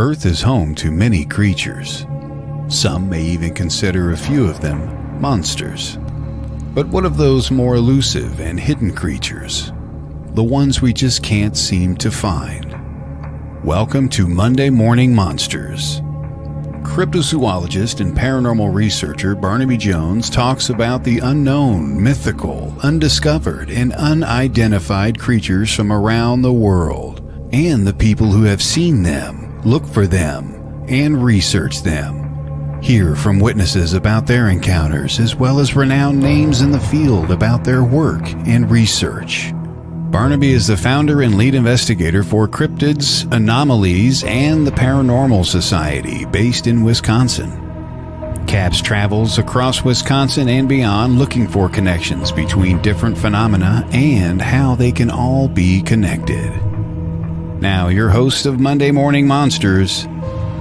Earth is home to many creatures. Some may even consider a few of them monsters. But what of those more elusive and hidden creatures? The ones we just can't seem to find. Welcome to Monday Morning Monsters. Cryptozoologist and paranormal researcher Barnaby Jones talks about the unknown, mythical, undiscovered, and unidentified creatures from around the world, and the people who have seen them, look for them, and research them. Hear from witnesses about their encounters, as well as renowned names in the field about their work and research. Barnaby is the founder and lead investigator for Cryptids, Anomalies, and the Paranormal Society, based in Wisconsin. CAPS travels across Wisconsin and beyond looking for connections between different phenomena and how they can all be connected. Now, your host of Monday Morning Monsters,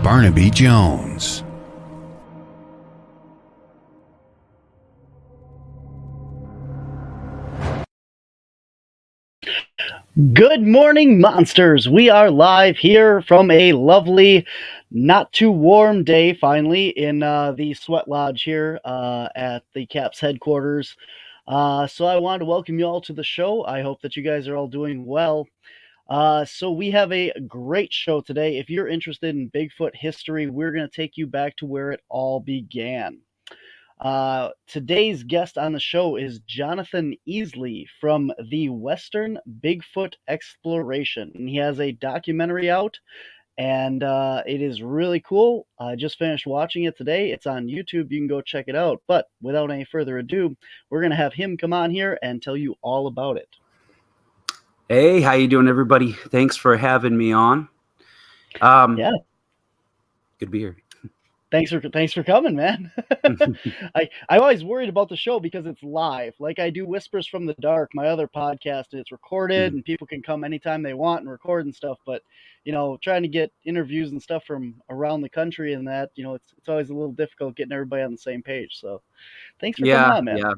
Barnaby Jones. Good morning, monsters. We are live here from a lovely, not too warm day, finally, in the Sweat Lodge here at the CAPS headquarters. So I wanted to welcome you all to the show. I hope that you guys are all doing well. So we have a great show today. If you're interested in Bigfoot history, we're going to take you back to where it all began. Today's guest on the show is Jonathan Easley from the Western Bigfoot Exploration. And he has a documentary out, and it is really cool. I just finished watching it today. It's on YouTube. You can go check it out. But without any further ado, we're going to have him come on here and tell you all about it. Hey, how you doing, everybody? Thanks for having me on. Yeah. Good to be here. Thanks for coming, man. I'm always worried about the show because it's live. Like I do Whispers from the Dark, my other podcast, and it's recorded and people can come anytime they want and record and stuff. But, trying to get interviews and stuff from around the country and that, it's always a little difficult getting everybody on the same page. So thanks for coming on, man. Yeah.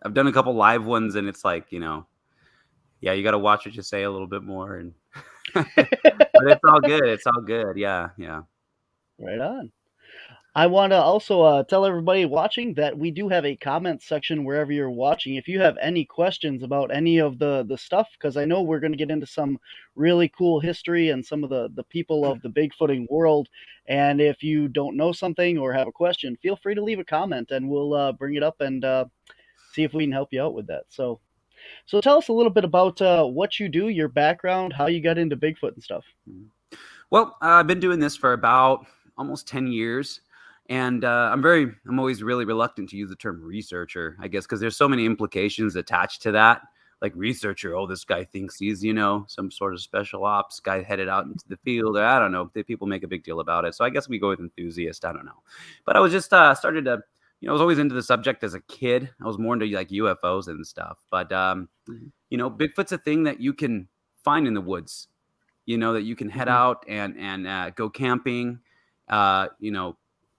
I've done a couple live ones and it's like, you got to watch what you say a little bit more. And but it's all good. It's all good. Yeah. Right on. I want to also tell everybody watching that we do have a comment section wherever you're watching. If you have any questions about any of the stuff, because I know we're going to get into some really cool history and some of the people of the Bigfooting world. And if you don't know something or have a question, feel free to leave a comment and we'll bring it up and see if we can help you out with that. So tell us a little bit about what you do, your background, how you got into Bigfoot and stuff. Well, I've been doing this for about almost 10 years. And I'm always really reluctant to use the term researcher, I guess, because there's so many implications attached to that. Like researcher, this guy thinks he's, some sort of special ops guy headed out into the field. Or I don't know. People make a big deal about it. So I guess we go with enthusiast. I don't know. But I was just started to, I was always into the subject as a kid. I was more into like UFOs and stuff. But, Bigfoot's a thing that you can find in the woods, that you can head out and go camping,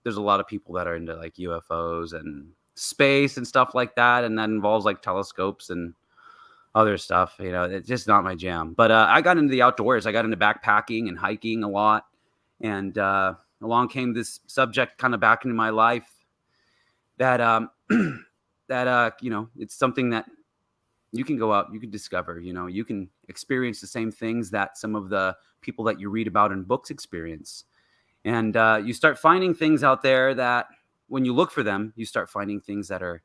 There's a lot of people that are into like UFOs and space and stuff like that. And that involves like telescopes and other stuff. It's just not my jam. But I got into the outdoors. I got into backpacking and hiking a lot. And along came this subject kind of back into my life that, it's something that you can go out, you can discover, you can experience the same things that some of the people that you read about in books experience. And you start finding things out there that when you look for them, you start finding things that are,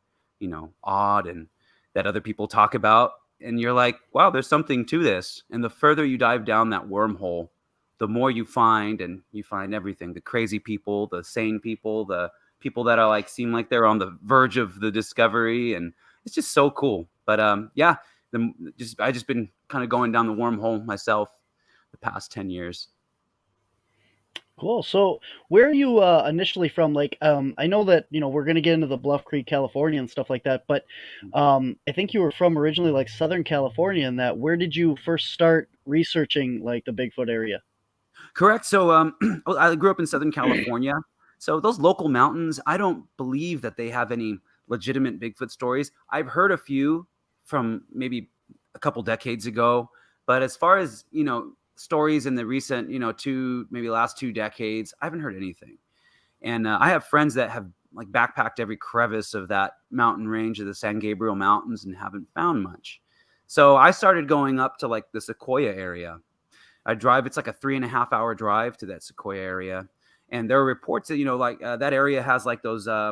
odd and that other people talk about. And you're like, wow, there's something to this. And the further you dive down that wormhole, the more you find, and you find everything, the crazy people, the sane people, the people that are like, seem like they're on the verge of the discovery. And it's just so cool. But I just been kind of going down the wormhole myself the past 10 years. Cool. So where are you initially from? Like, I know that, we're going to get into the Bluff Creek, California and stuff like that, but I think you were from originally like Southern California and that. Where did you first start researching like the Bigfoot area? Correct. So I grew up in Southern California. So those local mountains, I don't believe that they have any legitimate Bigfoot stories. I've heard a few from maybe a couple decades ago, but as far as, stories in the recent, last 2 decades, I haven't heard anything. And I have friends that have like backpacked every crevice of that mountain range of the San Gabriel Mountains and haven't found much. So I started going up to like the Sequoia area. It's like a 3.5 hour drive to that Sequoia area. And there are reports that, that area has like those, I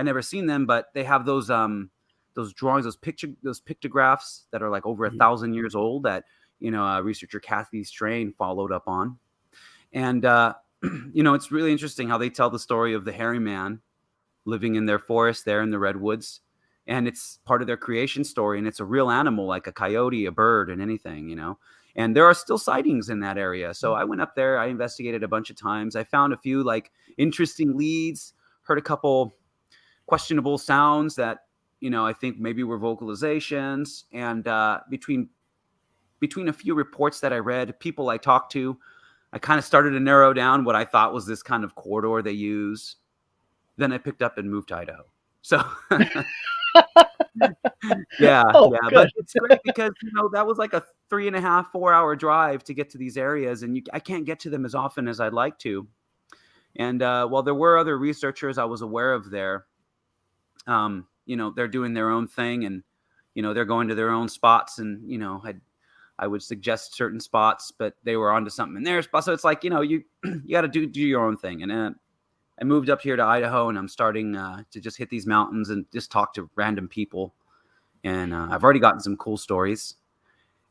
never seen them, but they have those drawings, those pictographs that are like over 1,000 years old that, researcher Kathy Strain followed up on. And, it's really interesting how they tell the story of the hairy man living in their forest there in the redwoods. And it's part of their creation story. And it's a real animal, like a coyote, a bird, and anything, And there are still sightings in that area. So I went up there. I investigated a bunch of times. I found a few like interesting leads, heard a couple questionable sounds that, I think maybe were vocalizations. And between a few reports that I read, people I talked to, I kind of started to narrow down what I thought was this kind of corridor they use. Then I picked up and moved to Idaho. So yeah, but it's great because that was like a 3.5-4 hour drive to get to these areas, and I can't get to them as often as I'd like to. And while there were other researchers I was aware of there, they're doing their own thing, and they're going to their own spots, and I would suggest certain spots, but they were onto something in their spot. So it's like you got to do your own thing. And I moved up here to Idaho, and I'm starting to just hit these mountains and just talk to random people. And I've already gotten some cool stories.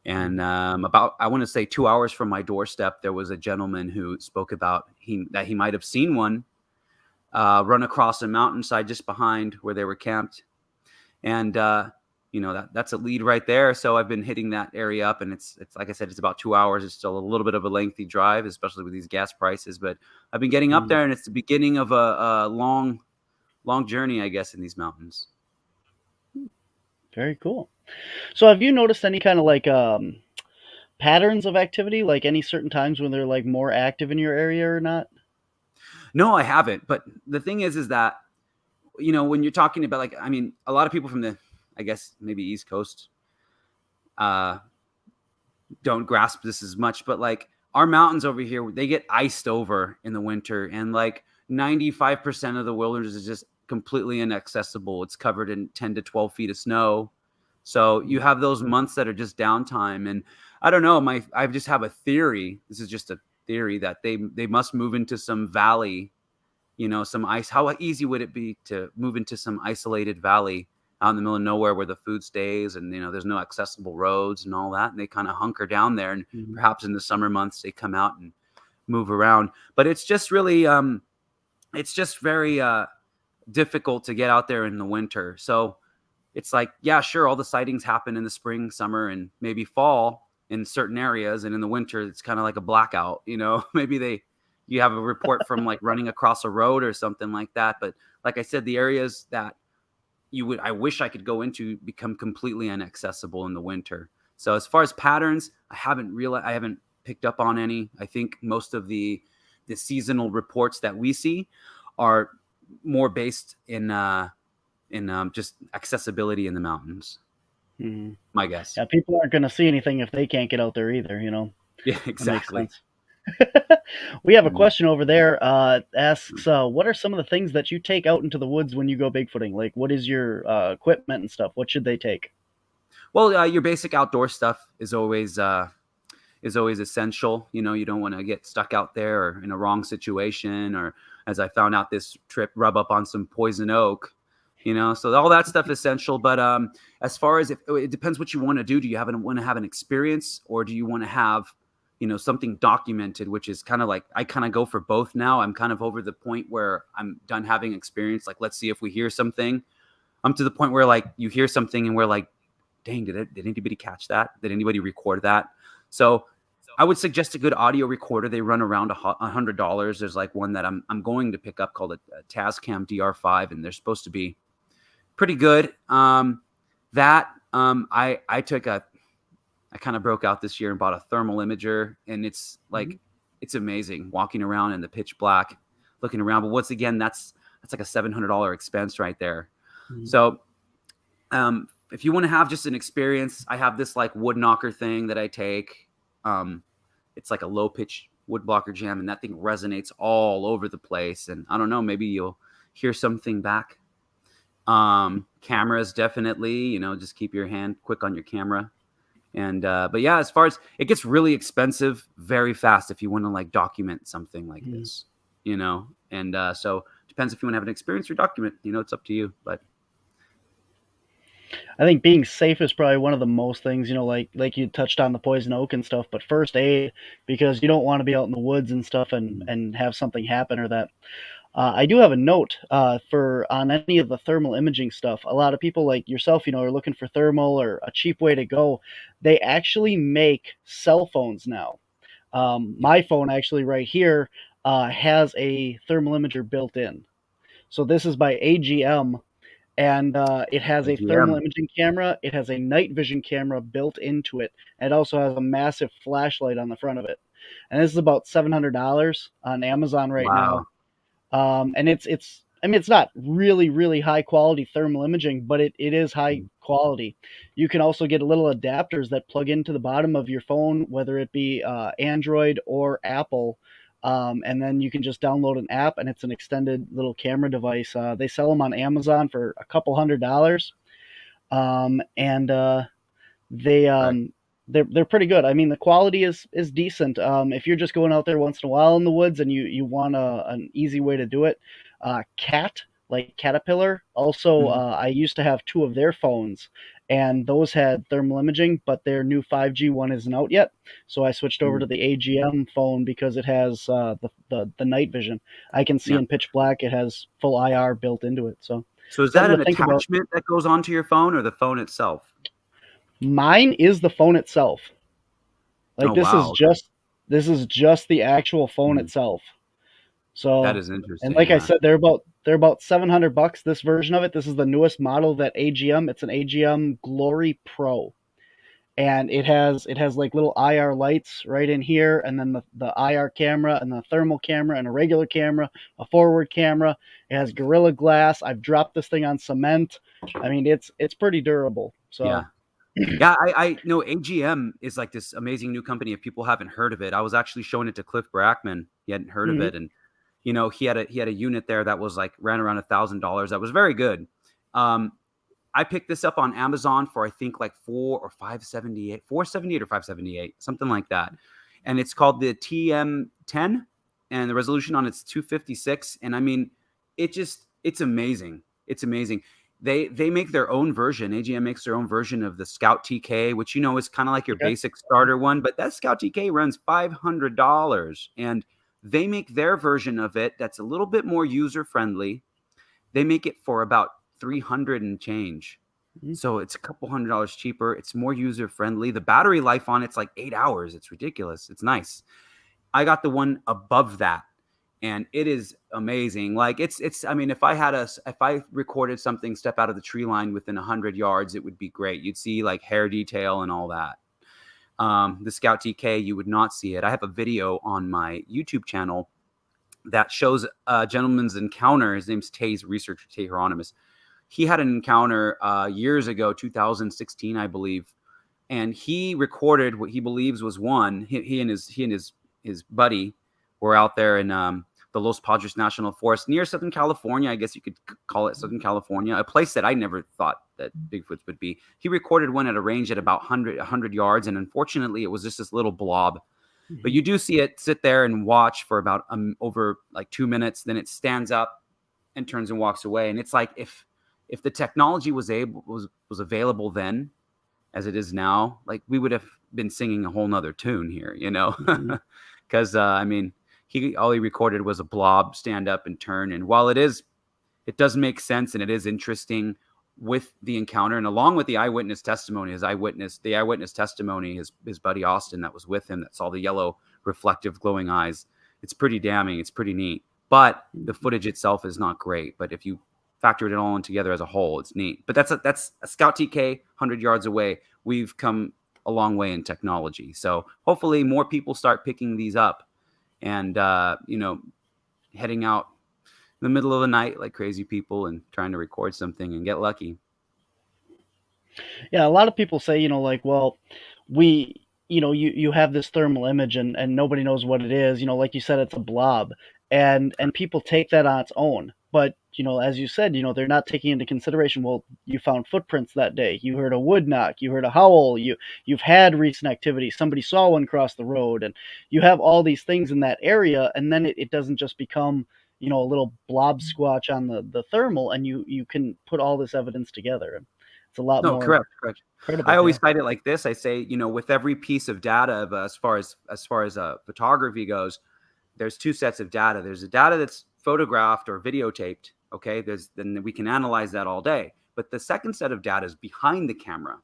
And about, I want to say 2 hours from my doorstep, there was a gentleman who spoke about that he might have seen one run across a mountainside just behind where they were camped. And, that's a lead right there. So I've been hitting that area up, and it's like I said, it's about 2 hours. It's still a little bit of a lengthy drive, especially with these gas prices. But I've been getting up there, and it's the beginning of a long journey, I guess, in these mountains. Very cool. So have you noticed any kind of like patterns of activity, like any certain times when they're like more active in your area or not? No, I haven't. But the thing is that, when you're talking about like, I mean, a lot of people from the, I guess maybe East Coast don't grasp this as much, but like our mountains over here, they get iced over in the winter, and like 95% of the wilderness is just completely inaccessible. It's covered in 10 to 12 feet of snow. So you have those months that are just downtime. And I don't know, I just have a theory. This is just a theory that they must move into some valley, some ice. How easy would it be to move into some isolated valley out in the middle of nowhere where the food stays, and there's no accessible roads and all that, and they kind of hunker down there, and perhaps in the summer months they come out and move around. But it's just really it's just very difficult to get out there in the winter. So it's like, yeah, sure, all the sightings happen in the spring, summer, and maybe fall in certain areas, and in the winter it's kind of like a blackout. Maybe you have a report from like running across a road or something like that. But like I said, the areas that I wish I could go into become completely inaccessible in the winter. So as far as patterns, I haven't picked up on any. I think most of the seasonal reports that we see are more based in just accessibility in the mountains. My guess. Yeah, people aren't going to see anything if they can't get out there either. Yeah, exactly. We have a question over there. Asks, what are some of the things that you take out into the woods when you go bigfooting? Like, what is your equipment and stuff? What should they take? Well, your basic outdoor stuff is always essential. You don't want to get stuck out there or in a wrong situation, or, as I found out this trip, rub up on some poison oak. So all that stuff is essential. But as far as it depends what you want to do. Do you want to have an experience, or do you want to have something documented, which is kind of like, I kind of go for both now. I'm kind of over the point where I'm done having experience. Like, let's see if we hear something. I'm to the point where like you hear something and we're like, dang, did anybody catch that? Did anybody record that? So I would suggest a good audio recorder. They run around $100. There's like one that I'm going to pick up called a Tascam DR5, and they're supposed to be pretty good. I kind of broke out this year and bought a thermal imager, and it's like, it's amazing walking around in the pitch black, looking around. But once again, that's like a $700 expense right there. So if you want to have just an experience, I have this like wood knocker thing that I take. it's like a low pitch wood blocker jam, and that thing resonates all over the place. And I don't know, maybe you'll hear something back. Cameras, definitely, just keep your hand quick on your camera. And but yeah, as far as it gets really expensive very fast if you want to like document something like this, and so depends if you want to have an experience or document, it's up to you. But I think being safe is probably one of the most things, like you touched on the poison oak and stuff, but first aid, because you don't want to be out in the woods and stuff and have something happen or that. I do have a note for on any of the thermal imaging stuff. A lot of people like yourself, are looking for thermal or a cheap way to go. They actually make cell phones now. My phone actually right here has a thermal imager built in. So this is by AGM, and it has a thermal GM, imaging camera. It has a night vision camera built into it. And it also has a massive flashlight on the front of it. And this is about $700 on Amazon right now. wow, And it's not really, really high quality thermal imaging, but it is high quality. You can also get little adapters that plug into the bottom of your phone, whether it be Android or Apple. And then you can just download an app, and it's an extended little camera device. They sell them on Amazon for a couple $100s. And they right. they're pretty good. I mean, the quality is decent. If you're just going out there once in a while in the woods and you want an easy way to do it, Cat, like Caterpillar. Also, Mhm. I used to have two of their phones, and those had thermal imaging, but their new 5G one isn't out yet. So I switched over to the AGM phone because it has the night vision. I can see Yeah. in pitch black. It has full IR built into it. So So is that something an to think about. attachment that goes onto your phone or the phone itself? Mine is the phone itself. Oh, Like wow. Okay. this is just the actual phone Mhm. itself. That So, is and interesting. like I Yeah. said, they're about $700. This version of it. This is the newest model that AGM. It's an AGM Glory Pro, and it has like little IR lights right in here, and then the IR camera and the thermal camera and a regular camera, a forward camera. It has Gorilla Glass. I've dropped this thing on cement. I mean, it's pretty durable. Yeah. So, Yeah, I know AGM is like this amazing new company. If people haven't heard of it, I was actually showing it to Cliff Brackman. He hadn't heard of mhm. it, and he had a unit there that was like ran around $1,000. That was very good. Um, I picked this up on Amazon for I think like 478 or 578, something like that. And it's called the TM10, and the resolution on it's 256. And I mean, it's amazing. It's amazing. They make their own version. AGM makes their own version of the Scout TK, which is kind of like your Okay. basic starter one, but that Scout TK runs $500, and they make their version of it that's a little bit more user friendly. They make it for about 300 and change. Mhm. So it's a couple $100 cheaper. It's more user friendly. The battery life on it's like 8 hours. It's ridiculous. It's nice. I got the one above that, and it is amazing. Like it's. I mean, if I recorded something step out of the tree line within 100 yards, it would be great. You'd see like hair detail and all that. The Scout TK, you would not see it. I have a video on my YouTube channel that shows a gentleman's encounter. His name's Tay's researcher, Tay Hieronymus. He had an encounter years ago, 2016, I believe, and he recorded what he believes was one. He and his buddy were out there in the Los Padres National Forest near Southern California. I guess you could call it Southern California, a place that I never thought that Bigfoots would be. He recorded one at a range at about 100 yards, and unfortunately, it was just this little blob. But you do see it sit there and watch for about over like 2 minutes. Then it stands up and turns and walks away. And it's like if the technology was available then, as it is now, like we would have been singing a whole nother tune here, Mhm. because I mean, all he recorded was a blob stand up and turn. And while it does make sense and it is interesting with the encounter, and along with the eyewitness testimony, his buddy Austin that was with him that saw the yellow reflective glowing eyes. It's pretty damning. It's pretty neat, but the footage itself is not great. But if you factor it all in together as a whole, it's neat. But that's a Scout TK 100 yards away. We've come a long way in technology. So hopefully more people start picking these up and, heading out in the middle of the night like crazy people and trying to record something and get lucky. Yeah, a lot of people say, like, well, we, you have this thermal image and nobody knows what it is. Like you said, it's a blob, and people take that on its own. But as you said, they're not taking into consideration. Well, you found footprints that day. You heard a wood knock. You heard a howl. You've had recent activity. Somebody saw one cross the road, and you have all these things in that area, and then it doesn't just become a little blob squatch on the thermal, and you can put all this evidence together. It's a lot No, more correct. credible. I always Yeah. cite it like this. I say, with every piece of data of as far as photography goes, there's two sets of data. There's the data that's photographed or videotaped. Okay, then we can analyze that all day. But the second set of data is behind the camera.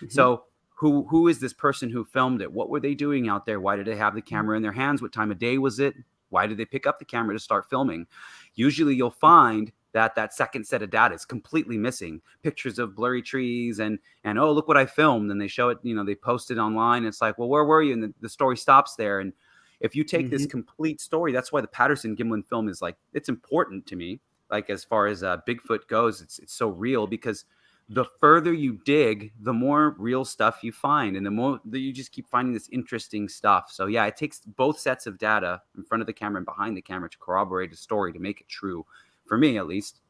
Mhm. So who is this person who filmed it? What were they doing out there? Why did they have the camera in their hands? What time of day was it? Why did they pick up the camera to start filming? Usually you'll find that second set of data is completely missing. Pictures of blurry trees and oh, look what I filmed. And they show it, they post it online. It's like, well, where were you? And the story stops there. And if you take this complete story, that's why the Patterson Gimlin film is like, it's important to me. Like as far as Bigfoot goes, it's so real because the further you dig, the more real stuff you find, and the more that you just keep finding this interesting stuff. So yeah, it takes both sets of data in front of the camera and behind the camera to corroborate a story to make it true, for me at least.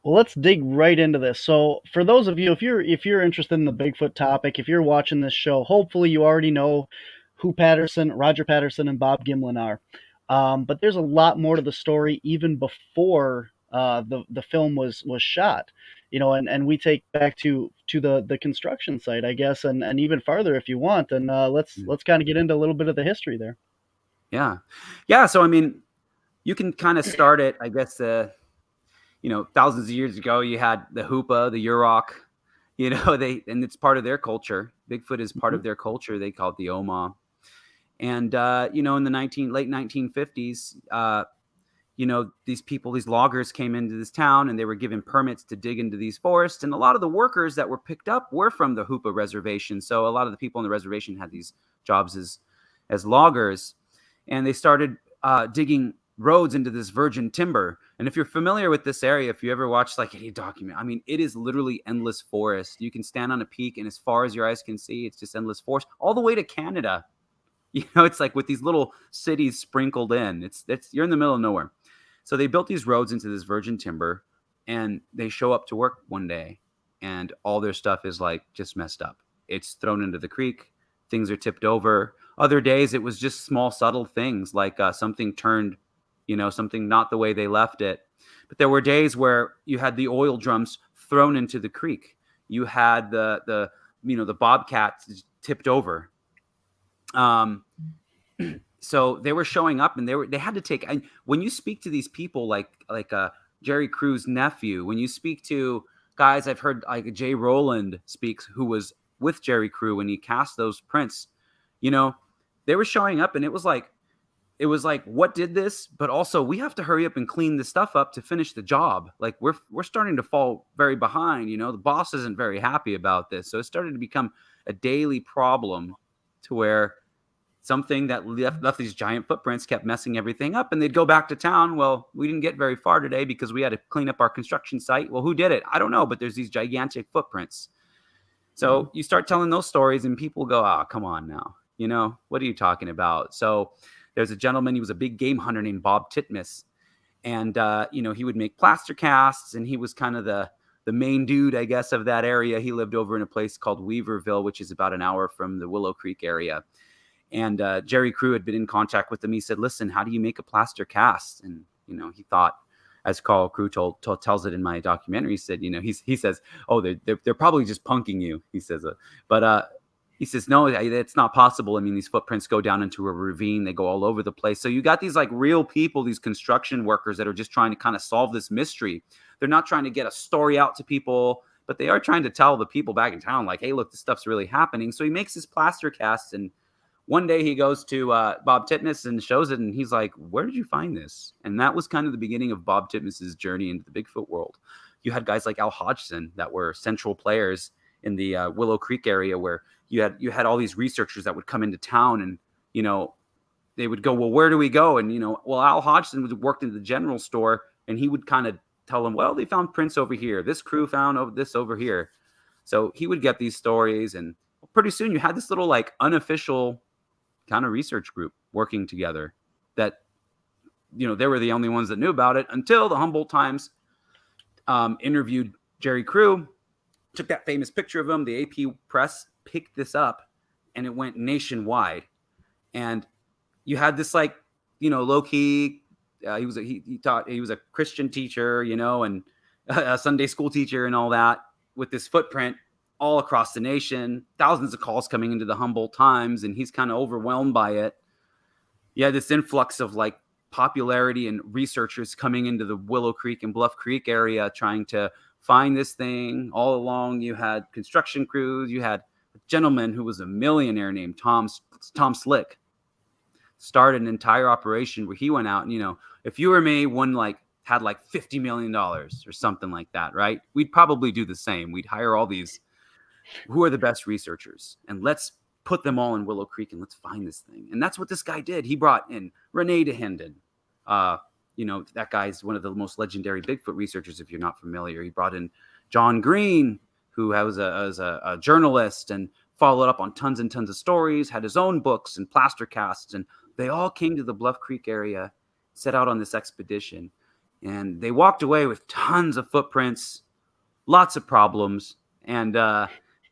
Well, let's dig right into this. So, for those of you, if you're interested in the Bigfoot topic, if you're watching this show, hopefully you already know who Roger Patterson, and Bob Gimlin are. But there's a lot more to the story even before the film was shot. And we take back to the construction site, I guess, and even farther if you want. And let's kind of get into a little bit of the history there. Yeah. So I mean, you can kind of start it, I guess. Thousands of years ago, you had the Hoopa, the Yurok. And it's part of their culture. Bigfoot is part of their culture. They call it the Oma. And in the late 1950s, these loggers came into this town and they were given permits to dig into these forests. And a lot of the workers that were picked up were from the Hoopa reservation. So a lot of the people on the reservation had these jobs as loggers, and they started digging roads into this virgin timber. And if you're familiar with this area, if you ever watched like any document, I mean, it is literally endless forest. You can stand on a peak and as far as your eyes can see, it's just endless forest all the way to Canada. It's like with these little cities sprinkled in. It's you're in the middle of nowhere. So they built these roads into this virgin timber, and they show up to work one day, and all their stuff is like just messed up. It's thrown into the creek. Things are tipped over. Other days, it was just small, subtle things like something turned, something not the way they left it. But there were days where you had the oil drums thrown into the creek. You had the bobcats tipped over. So they were showing up, and they had to take. And when you speak to these people, like Jerry Crew's nephew, when you speak to guys, I've heard like Jay Rowland speaks, who was with Jerry Crew when he cast those prints. They were showing up, and it was like, what did this? But also, we have to hurry up and clean this stuff up to finish the job. Like we're starting to fall very behind. The boss isn't very happy about this, so it started to become a daily problem, to where something that left these giant footprints kept messing everything up, and they'd go back to town. Well, we didn't get very far today because we had to clean up our construction site. Well, who did it? I don't know, but there's these gigantic footprints. So you start telling those stories, and people go, "Oh, come on now. What are you talking about?" So there's a gentleman, he was a big game hunter named Bob Titmus. And, he would make plaster casts, and he was kind of the main dude, I guess, of that area. He lived over in a place called Weaverville, which is about an hour from the Willow Creek area. And Jerry Crew had been in contact with him. He said, "Listen, how do you make a plaster cast?" And, he thought, as Carl Crew tells it in my documentary, he said, he says, "Oh, they're probably just punking you." He says, he says, "No, it's not possible. I mean, these footprints go down into a ravine. They go all over the place." So you got these like real people, these construction workers that are just trying to kind of solve this mystery. They're not trying to get a story out to people, but they are trying to tell the people back in town, like, "Hey, look, this stuff's really happening." So he makes his plaster casts, and one day he goes to Bob Titmus and shows it, and he's like, "Where did you find this?" And that was kind of the beginning of Bob Titmus's journey into the Bigfoot world. You had guys like Al Hodgson that were central players in the Willow Creek area, where you had all these researchers that would come into town, and they would go, "Well, where do we go?" And Al Hodgson worked in the general store, and he would kind of tell them, "Well, they found prints over here. This crew found this over here." So he would get these stories, and pretty soon you had this little like unofficial kind of research group working together that, they were the only ones that knew about it until the Humboldt Times interviewed Jerry Crew, took that famous picture of him. The AP press picked this up and it went nationwide. And you had this like, low key, he taught, he was a Christian teacher, and a Sunday school teacher and all that, with this footprint all across the nation, thousands of calls coming into the Humboldt Times, and he's kind of overwhelmed by it. You had this influx of like popularity and researchers coming into the Willow Creek and Bluff Creek area trying to find this thing. All along, you had construction crews. You had a gentleman who was a millionaire named Tom Slick, started an entire operation where he went out and, if you or me had like $50 million or something like that, right? We'd probably do the same. We'd hire all these who are the best researchers and let's put them all in Willow Creek and let's find this thing. And that's what this guy did. He brought in Renee DeHenden. That guy's one of the most legendary Bigfoot researchers, if you're not familiar. He brought in John Green, who was a journalist and followed up on tons and tons of stories, had his own books and plaster casts, and they all came to the Bluff Creek area, set out on this expedition, and they walked away with tons of footprints, lots of problems, and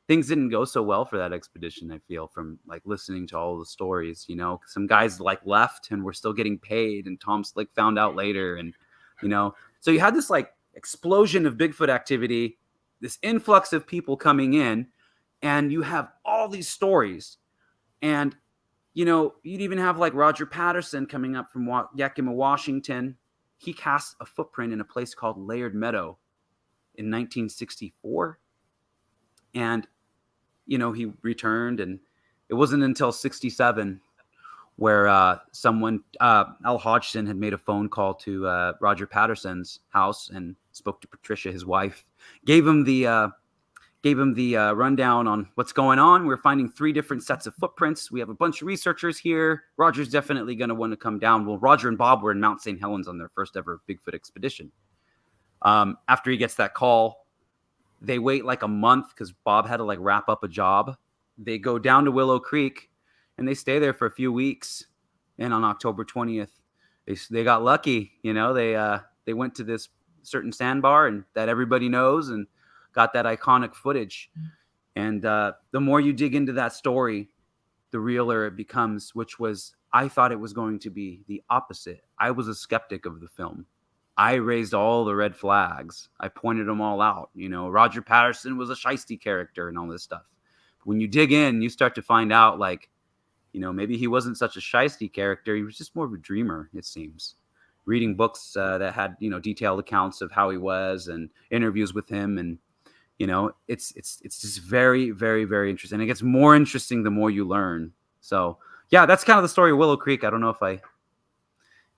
things didn't go so well for that expedition, I feel, from like listening to all the stories. Some guys like left and were still getting paid, and Tom Slick found out later, and so you had this like explosion of Bigfoot activity, this influx of people coming in, and you have all these stories. And you'd even have like Roger Patterson coming up from Yakima, Washington. He cast a footprint in a place called Laird Meadow in 1964. And, he returned, and it wasn't until 67 where someone, Al Hodgson, had made a phone call to Roger Patterson's house and spoke to Patricia, his wife, gave him the rundown on what's going on. We're finding 3 different sets of footprints. We have a bunch of researchers here. Roger's definitely going to want to come down. Well, Roger and Bob were in Mount St. Helens on their first ever Bigfoot expedition. After he gets that call, they wait like a month because Bob had to like wrap up a job. They go down to Willow Creek and they stay there for a few weeks. And on October 20th, they got lucky. They went to this certain sandbar and that everybody knows and got that iconic footage. And the more you dig into that story, the realer it becomes, which was, I thought it was going to be the opposite. I was a skeptic of the film. I raised all the red flags. I pointed them all out. Roger Patterson was a shisty character and all this stuff. When you dig in, you start to find out like, maybe he wasn't such a shisty character. He was just more of a dreamer, it seems. Reading books that had, detailed accounts of how he was and interviews with him. And, it's just very, very, very interesting. It gets more interesting the more you learn. So, yeah, that's kind of the story of Willow Creek. I don't know if I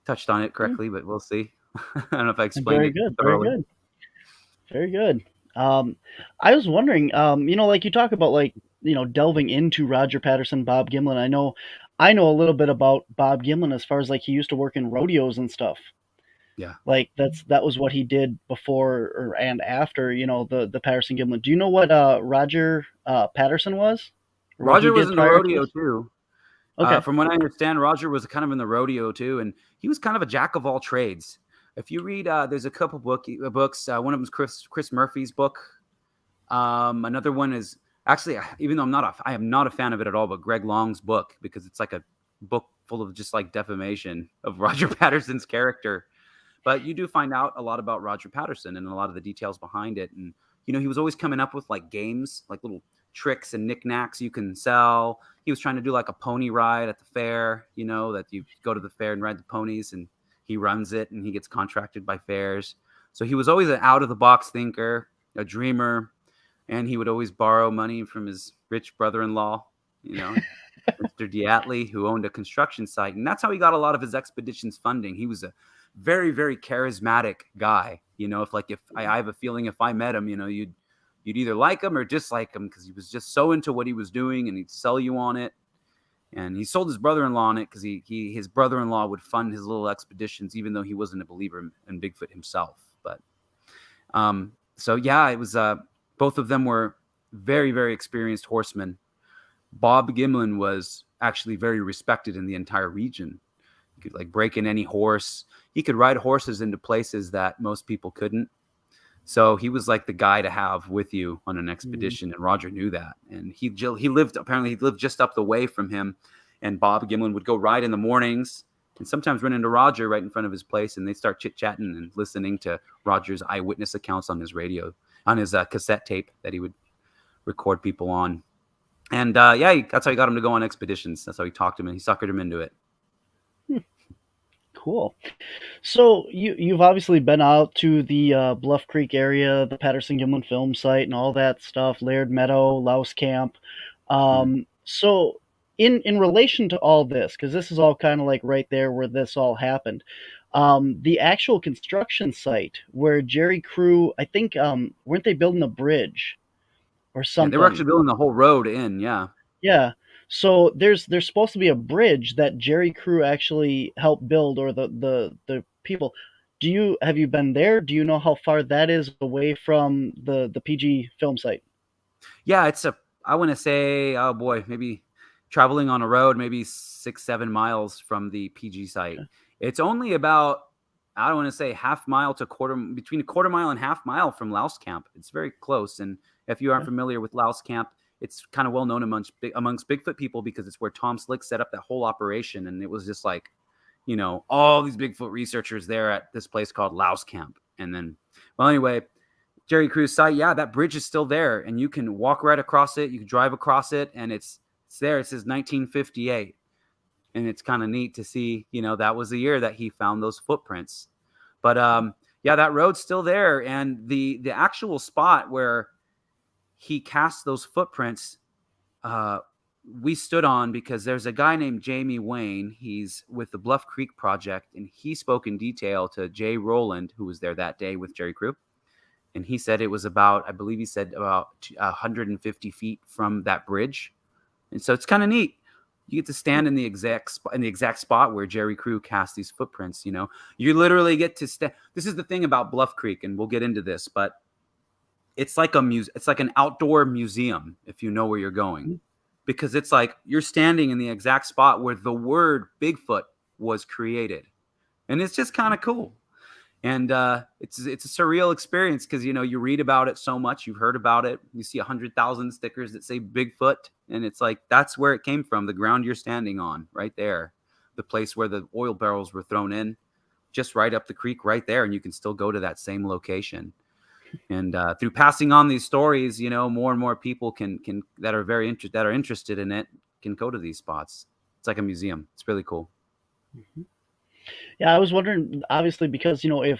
touched on it correctly, but we'll see. I don't know if I explained it. Very good. I was wondering, like you talk about like, delving into Roger Patterson, Bob Gimlin. I know a little bit about Bob Gimlin as far as like he used to work in rodeos and stuff. Yeah. Like that was what he did before and after, the Patterson Gimlin. Do you know what Roger Patterson was? Roger was in the rodeo too. Okay. From what I understand, Roger was kind of in the rodeo too, and he was kind of a jack of all trades. If you read, there's a couple books. One of them is Chris Murphy's book. Another one is actually, even though I am not a fan of it at all, but Greg Long's book, because it's like a book full of just like defamation of Roger Patterson's character. But you do find out a lot about Roger Patterson and a lot of the details behind it. And, he was always coming up with like games, like little tricks and knickknacks you can sell. He was trying to do like a pony ride at the fair, that you go to the fair and ride the ponies, and he runs it and he gets contracted by fairs. So he was always an out of the box thinker, a dreamer, and he would always borrow money from his rich brother-in-law, Mr. Diatley, who owned a construction site. And that's how he got a lot of his expeditions funding. He was a very, very charismatic guy. If I have a feeling if I met him, you'd either like him or dislike him, because he was just so into what he was doing and he'd sell you on it. And he sold his brother-in-law on it because his brother-in-law would fund his little expeditions, even though he wasn't a believer in Bigfoot himself. But so yeah, it was both of them were very, very experienced horsemen. Bob Gimlin was actually very respected in the entire region. He could like break in any horse. He could ride horses into places that most people couldn't. So he was like the guy to have with you on an expedition, and Roger knew that. And he lived just up the way from him, and Bob Gimlin would go ride in the mornings and sometimes run into Roger right in front of his place, and they'd start chit-chatting and listening to Roger's eyewitness accounts on his radio, on his cassette tape that he would record people on. And that's how he got him to go on expeditions. That's how he talked him, and he suckered him into it. Cool. So you've obviously been out to the Bluff Creek area, the Patterson Gimlin film site, and all that stuff. Laird Meadow, Louse Camp. So in relation to all this, because this is all kind of like right there where this all happened, the actual construction site where Jerry Crew, I think, weren't they building a bridge or something? Yeah, they were actually building the whole road in. Yeah. Yeah. So there's supposed to be a bridge that Jerry Crew actually helped build, or the people. Have you been there? Do you know how far that is away from the PG film site? Yeah, I want to say, oh boy, maybe traveling on a road, maybe 6-7 miles from the PG site. Okay. It's only about, I don't want to say half mile to between a quarter mile and half mile from Louse Camp. It's very close. And if you aren't familiar with Louse Camp, it's kind of well known amongst Bigfoot people because it's where Tom Slick set up that whole operation. And it was just like, all these Bigfoot researchers there at this place called Louse Camp. And then, well, anyway, Jerry Crew's site, yeah, that bridge is still there, and you can walk right across it. You can drive across it, and it's there. It says 1958, and it's kind of neat to see, that was the year that he found those footprints. But that road's still there, and the actual spot where he cast those footprints, we stood on because there's a guy named Jamie Wayne. He's with the Bluff Creek Project, and he spoke in detail to Jay Rowland, who was there that day with Jerry Crew. And he said it was about 150 feet from that bridge. And so it's kind of neat. You get to stand in the exact spot where Jerry Crew cast these footprints. You literally get to stand. This is the thing about Bluff Creek, and we'll get into this, but it's like it's like an outdoor museum if you know where you're going, because it's like you're standing in the exact spot where the word Bigfoot was created, and it's just kind of cool. And it's a surreal experience because, you read about it so much. You've heard about it. You see 100,000 stickers that say Bigfoot. And it's like, that's where it came from. The ground you're standing on right there. The place where the oil barrels were thrown in, just right up the creek right there. And you can still go to that same location. And through passing on these stories, more and more people that are interested in it can go to these spots. It's like a museum. It's really cool. Mm-hmm. Yeah, I was wondering, obviously, because, if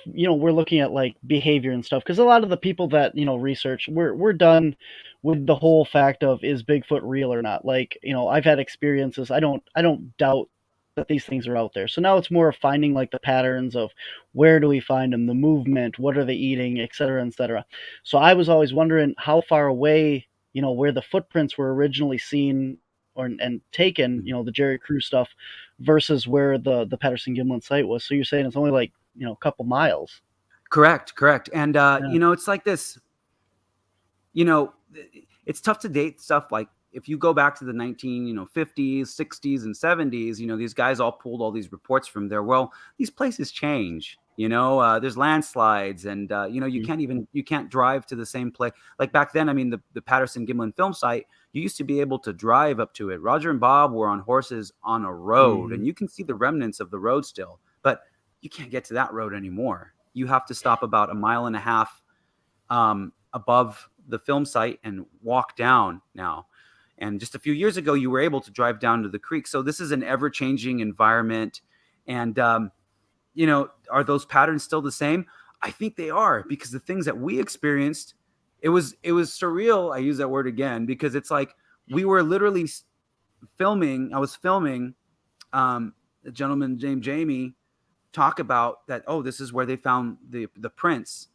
we're looking at like behavior and stuff, because a lot of the people that, research, we're done with the whole fact of, is Bigfoot real or not? Like, I've had experiences. I don't doubt that these things are out there. So now it's more of finding like the patterns of where do we find them, the movement, what are they eating, et cetera, et cetera. So I was always wondering how far away, where the footprints were originally seen and taken, the Jerry Crew stuff versus where the Patterson Gimlin site was. So you're saying it's only like, a couple miles. Correct. And, it's like this, it's tough to date stuff. Like if you go back to the 50s, 60s and 70s, these guys all pulled all these reports from there. Well, these places change, there's landslides and, you can't drive to the same place. Like back then, the Patterson Gimlin film site, you used to be able to drive up to it. Roger and Bob were on horses on a road, and you can see the remnants of the road still, but you can't get to that road anymore. You have to stop about 1.5 miles above the film site and walk down now. And just a few years ago, you were able to drive down to the creek. So this is an ever-changing environment. And, are those patterns still the same? I think they are, because the things that we experienced, it was surreal. I use that word again, because it's like we were literally filming. I was filming the gentleman named Jamie talk about that. Oh, this is where they found the prints.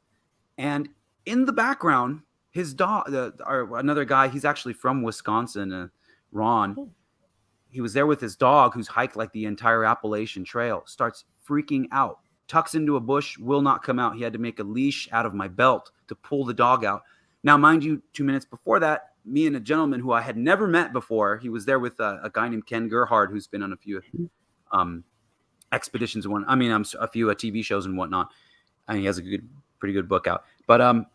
And in the background, his dog, another guy, he's actually from Wisconsin, Ron. He was there with his dog, who's hiked like the entire Appalachian Trail, starts freaking out, tucks into a bush, will not come out. He had to make a leash out of my belt to pull the dog out. Now, mind you, 2 minutes before that, me and a gentleman who I had never met before. He was there with a guy named Ken Gerhard, who's been on a few expeditions and a few TV shows and whatnot. And he has a pretty good book out. But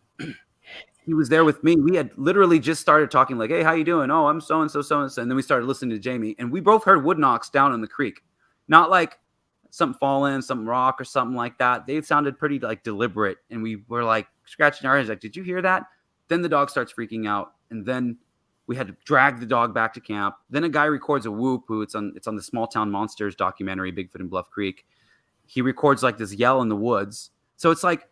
he was there with me. We had literally just started talking like, hey, how you doing? Oh, I'm so-and-so, so-and-so. And then we started listening to Jamie. And we both heard wood knocks down in the creek. Not like something falling, some rock or something like that. They sounded pretty like deliberate. And we were like scratching our heads like, did you hear that? Then the dog starts freaking out. And then we had to drag the dog back to camp. Then a guy records a whoop. It's on the Small Town Monsters documentary, Bigfoot in Bluff Creek. He records like this yell in the woods. So it's like,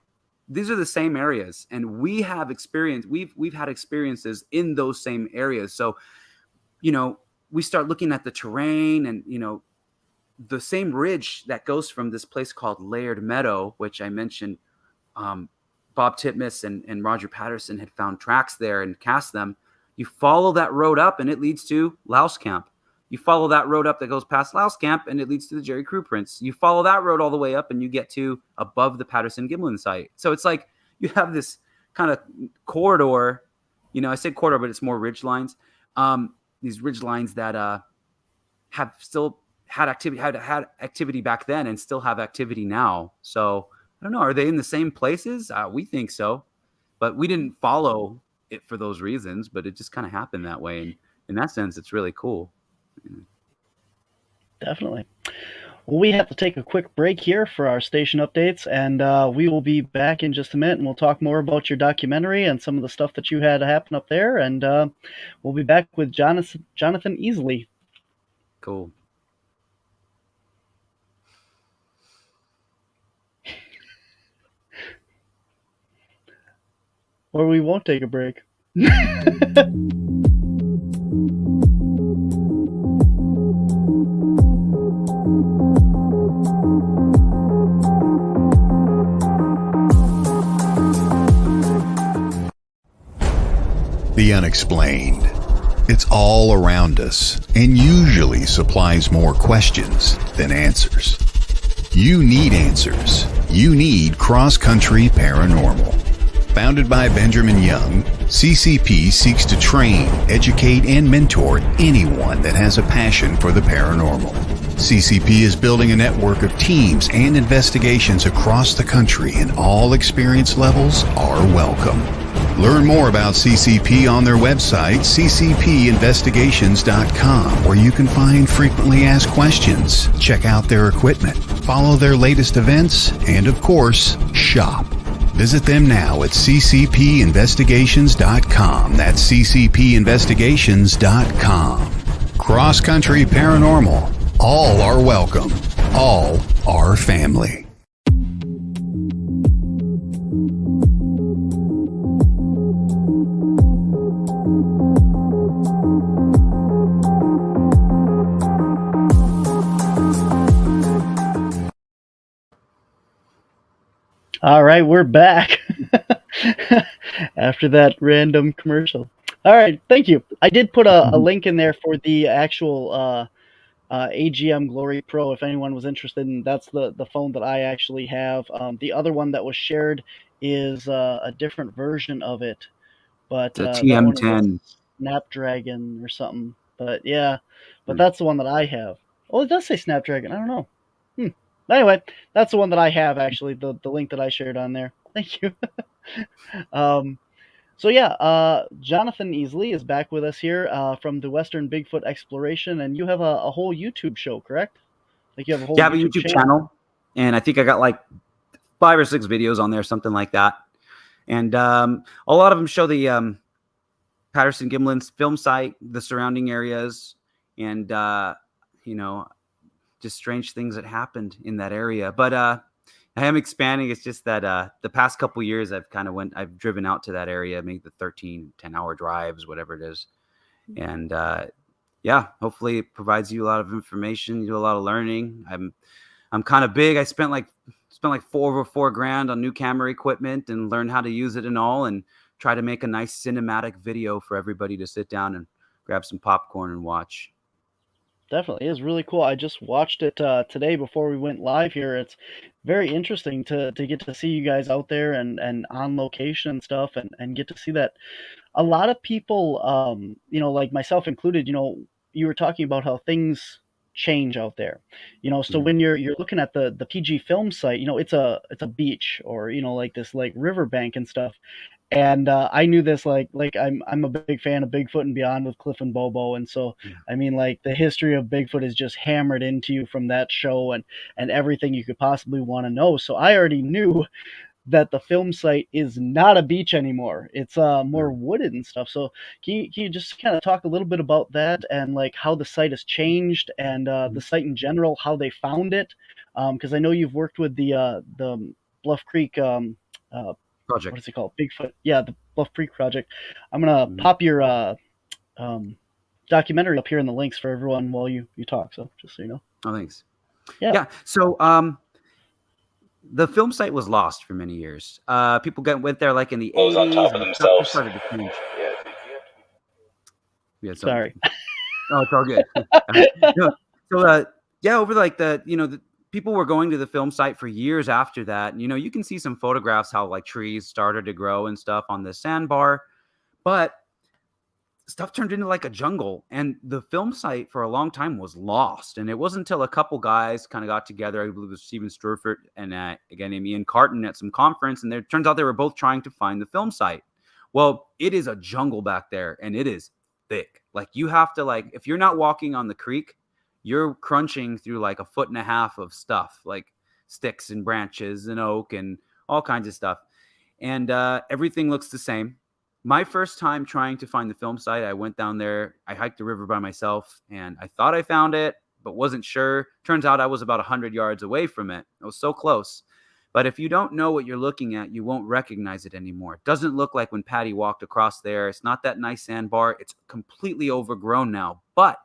these are the same areas, and we have experience. We've had experiences in those same areas. So, we start looking at the terrain and, the same ridge that goes from this place called Layered Meadow, which I mentioned, Bob Titmus and Roger Patterson had found tracks there and cast them. You follow that road up and it leads to Louse Camp. You follow that road up that goes past Louse Camp and it leads to the Jerry Crew prints. You follow that road all the way up and you get to above the Patterson Gimlin site. So it's like you have this kind of corridor, I say corridor, but it's more ridge lines. These ridge lines that have still had activity back then and still have activity now. So I don't know. Are they in the same places? We think so, but we didn't follow it for those reasons, but it just kind of happened that way. And in that sense, it's really cool. Definitely. Well, we have to take a quick break here for our station updates, and we will be back in just a minute, and we'll talk more about your documentary and some of the stuff that you had happen up there, and we'll be back with Jonathan Easley. Cool. Or we won't take a break. The unexplained. It's all around us and usually supplies more questions than answers. You need answers. You need Cross Country Paranormal. Founded by Benjamin Young, CCP seeks to train, educate, and mentor anyone that has a passion for the paranormal. CCP is building a network of teams and investigations across the country, and all experience levels are welcome. Learn more about CCP on their website, ccpinvestigations.com, where you can find frequently asked questions, check out their equipment, follow their latest events, and of course, shop. Visit them now at ccpinvestigations.com. That's ccpinvestigations.com. Cross Country Paranormal. All are welcome. All are family. All right, we're back after that random commercial. All right, thank you. I did put a link in there for the actual AGM Glory Pro if anyone was interested, and that's the phone that I actually have. The other one that was shared is a different version of it, but the that one is TM10 Snapdragon or something. But yeah, that's the one that I have. Oh, it does say Snapdragon. I don't know. Anyway, that's the one that I have, actually, the link that I shared on there. Thank you. So yeah, Jonathan Easley is back with us here from the Western Bigfoot Exploration, and you have a whole YouTube show, correct? Like you have a whole YouTube channel, and I think I got like 5 or 6 videos on there, something like that. And a lot of them show the Patterson Gimlin's film site, the surrounding areas, and just strange things that happened in that area. But I am expanding. It's just that the past couple years I've driven out to that area, make the 10-hour drives, whatever it is. And hopefully it provides you a lot of information. You do a lot of learning. I'm kind of big. I spent like over $4,000 on new camera equipment and learned how to use it and all, and try to make a nice cinematic video for everybody to sit down and grab some popcorn and watch. Definitely is really cool. I just watched it today before we went live here. It's very interesting to get to see you guys out there and on location and stuff, and get to see that a lot of people, like myself included, you were talking about how things change out there. So Mhm. when you're looking at the PG film site, it's a beach, or like this like riverbank and stuff. And I knew this, like I'm a big fan of Bigfoot and Beyond with Cliff and Bobo, and so Yeah. I mean, like, the history of Bigfoot is just hammered into you from that show, and everything you could possibly want to know. So I already knew that the film site is not a beach anymore. It's more Mm. wooded and stuff. So can you just kind of talk a little bit about that, and like how the site has changed, and the Mhm. site in general, how they found it? Because I know you've worked with the Bluff Creek, uh, what Project. is it called? Bigfoot. Yeah, the Bluff Creek project. I'm gonna Mhm. pop your um, documentary up here in the links for everyone while you talk. So just so you know. Oh, thanks. Yeah. Yeah. So, the film site was lost for many years. People went there like in the Those on top 80s, of and stuff just themselves. started to change. Yeah. We had something. Sorry. Oh, it's all good. No, so, yeah, over like the people were going to the film site for years after that. You can see some photographs how like trees started to grow and stuff on the sandbar, but stuff turned into like a jungle, and the film site for a long time was lost. And it wasn't until a couple guys kind of got together, I believe it was Steven Sturford and a guy named Ian Carton, at some conference, and it turns out they were both trying to find the film site. Well, it is a jungle back there, and it is thick. Like, you have to, like, if you're not walking on the creek, you're crunching through like a foot and a half of stuff, like sticks and branches and oak and all kinds of stuff. And everything looks the same. My first time trying to find the film site, I went down there. I hiked the river by myself, and I thought I found it, but wasn't sure. Turns out I was about 100 yards away from it. I was so close. But if you don't know what you're looking at, you won't recognize it anymore. It doesn't look like when Patty walked across there. It's not that nice sandbar. It's completely overgrown now. But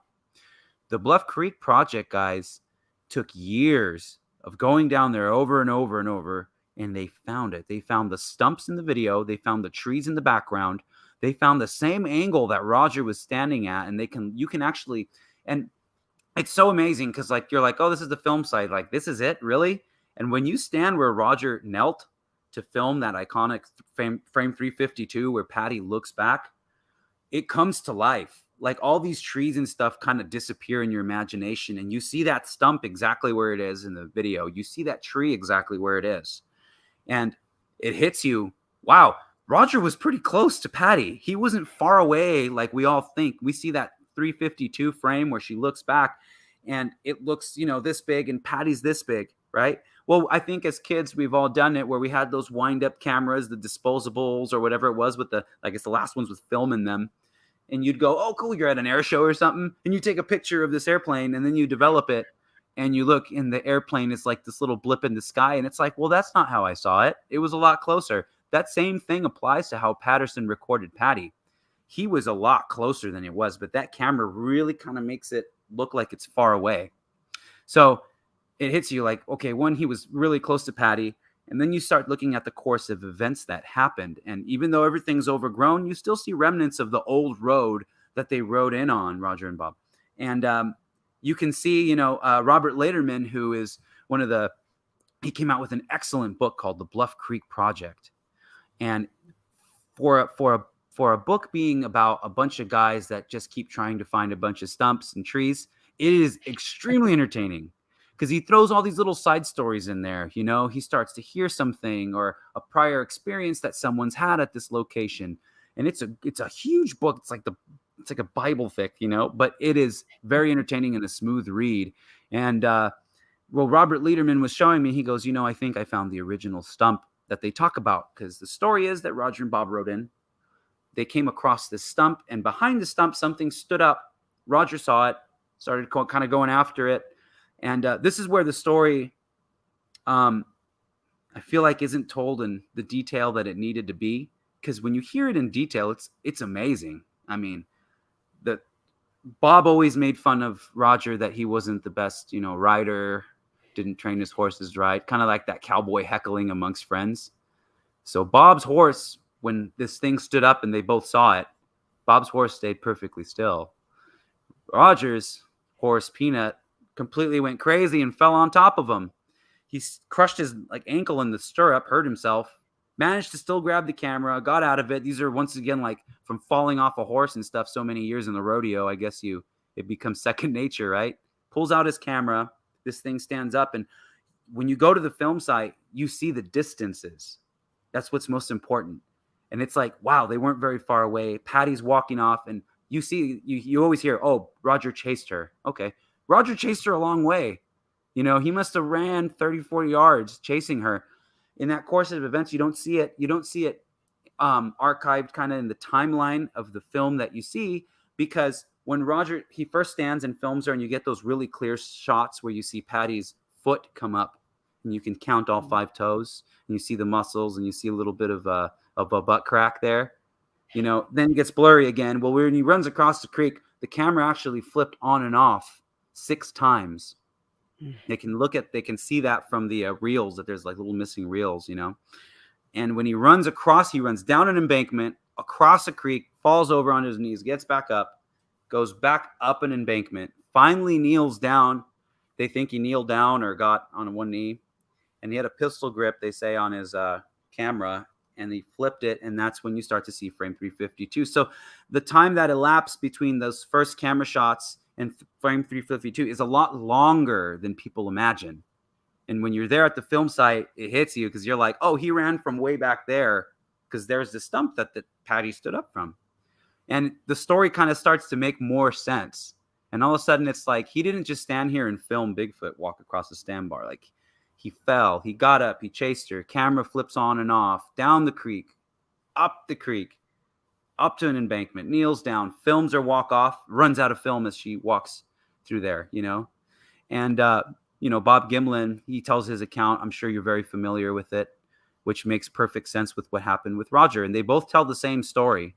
the Bluff Creek project guys took years of going down there over and over and over, and they found it. They found the stumps in the video. They found the trees in the background. They found the same angle that Roger was standing at, and you can actually, and it's so amazing because like you're like, oh, this is the film site. Like, this is it, really? And when you stand where Roger knelt to film that iconic frame 352 where Patty looks back, it comes to life. Like, all these trees and stuff kind of disappear in your imagination, and you see that stump exactly where it is in the video. You see that tree exactly where it is. And it hits you. Wow, Roger was pretty close to Patty. He wasn't far away like we all think. We see that 352 frame where she looks back, and it looks, this big, and Patty's this big, right? Well, I think as kids, we've all done it where we had those wind-up cameras, the disposables or whatever it was, with I guess the last ones with film in them. And you'd go, oh, cool, you're at an air show or something, and you take a picture of this airplane, and then you develop it, and you look, and the airplane is like this little blip in the sky, and it's like, well, that's not how I saw it. It was a lot closer. That same thing applies to how Patterson recorded Patty. He was a lot closer than it was, but that camera really kind of makes it look like it's far away. So it hits you like, okay, one, he was really close to Patty. And then you start looking at the course of events that happened. And even though everything's overgrown, you still see remnants of the old road that they rode in on, Roger and Bob. And you can see, Robert Lederman, who is he came out with an excellent book called The Bluff Creek Project. And for a book being about a bunch of guys that just keep trying to find a bunch of stumps and trees, it is extremely entertaining. Because he throws all these little side stories in there. He starts to hear something or a prior experience that someone's had at this location, and it's a huge book. It's like a Bible thick, but it is very entertaining and a smooth read. And well, Robert Lederman was showing me. He goes, I think I found the original stump that they talk about, because the story is that Roger and Bob wrote in. They came across this stump, and behind the stump, something stood up. Roger saw it, started kind of going after it. And this is where the story, I feel like, isn't told in the detail that it needed to be. Because when you hear it in detail, it's amazing. I mean, Bob always made fun of Roger that he wasn't the best, rider, didn't train his horses right, kind of like that cowboy heckling amongst friends. So Bob's horse, when this thing stood up and they both saw it, Bob's horse stayed perfectly still. Roger's horse Peanut completely went crazy and fell on top of him. He crushed his like ankle in the stirrup, hurt himself, managed to still grab the camera, got out of it. These are once again like from falling off a horse and stuff so many years in the rodeo. I guess it becomes second nature, right? Pulls out his camera. This thing stands up, and when you go to the film site, you see the distances. That's what's most important. And it's like, wow, they weren't very far away. Patty's walking off, and you see, you always hear, oh, Roger chased her. Okay. Roger chased her a long way. You know, he must have ran 30, 40 yards chasing her. In that course of events, you don't see it. You don't see it archived kind of in the timeline of the film that you see, because when Roger, he first stands and films her, and you get those really clear shots where you see Patty's foot come up, and you can count all 5 toes, and you see the muscles, and you see a little bit of a butt crack there. You know, then it gets blurry again. Well, when he runs across the creek, the camera actually flipped on and off 6 times. They can see that from the reels, that there's like little missing reels, you know. And when he runs across, he runs down an embankment, across a creek, falls over on his knees, gets back up, goes back up an embankment, finally kneels down. They think he kneeled down or got on one knee, and he had a pistol grip, they say, on his camera, and he flipped it, and that's when you start to see frame 352. So the time that elapsed between those first camera shots and frame 352 is a lot longer than people imagine. And when you're there at the film site, it hits you because you're like, oh, he ran from way back there because there's this stump that Patty stood up from. And the story kind of starts to make more sense. And all of a sudden, it's like he didn't just stand here and film Bigfoot walk across the sandbar. Like, he fell, he got up, he chased her, camera flips on and off, down the creek, up to an embankment, kneels down, films her walk off, runs out of film as she walks through there, you know. And, you know, Bob Gimlin, he tells his account. I'm sure you're very familiar with it, which makes perfect sense with what happened with Roger. And they both tell the same story.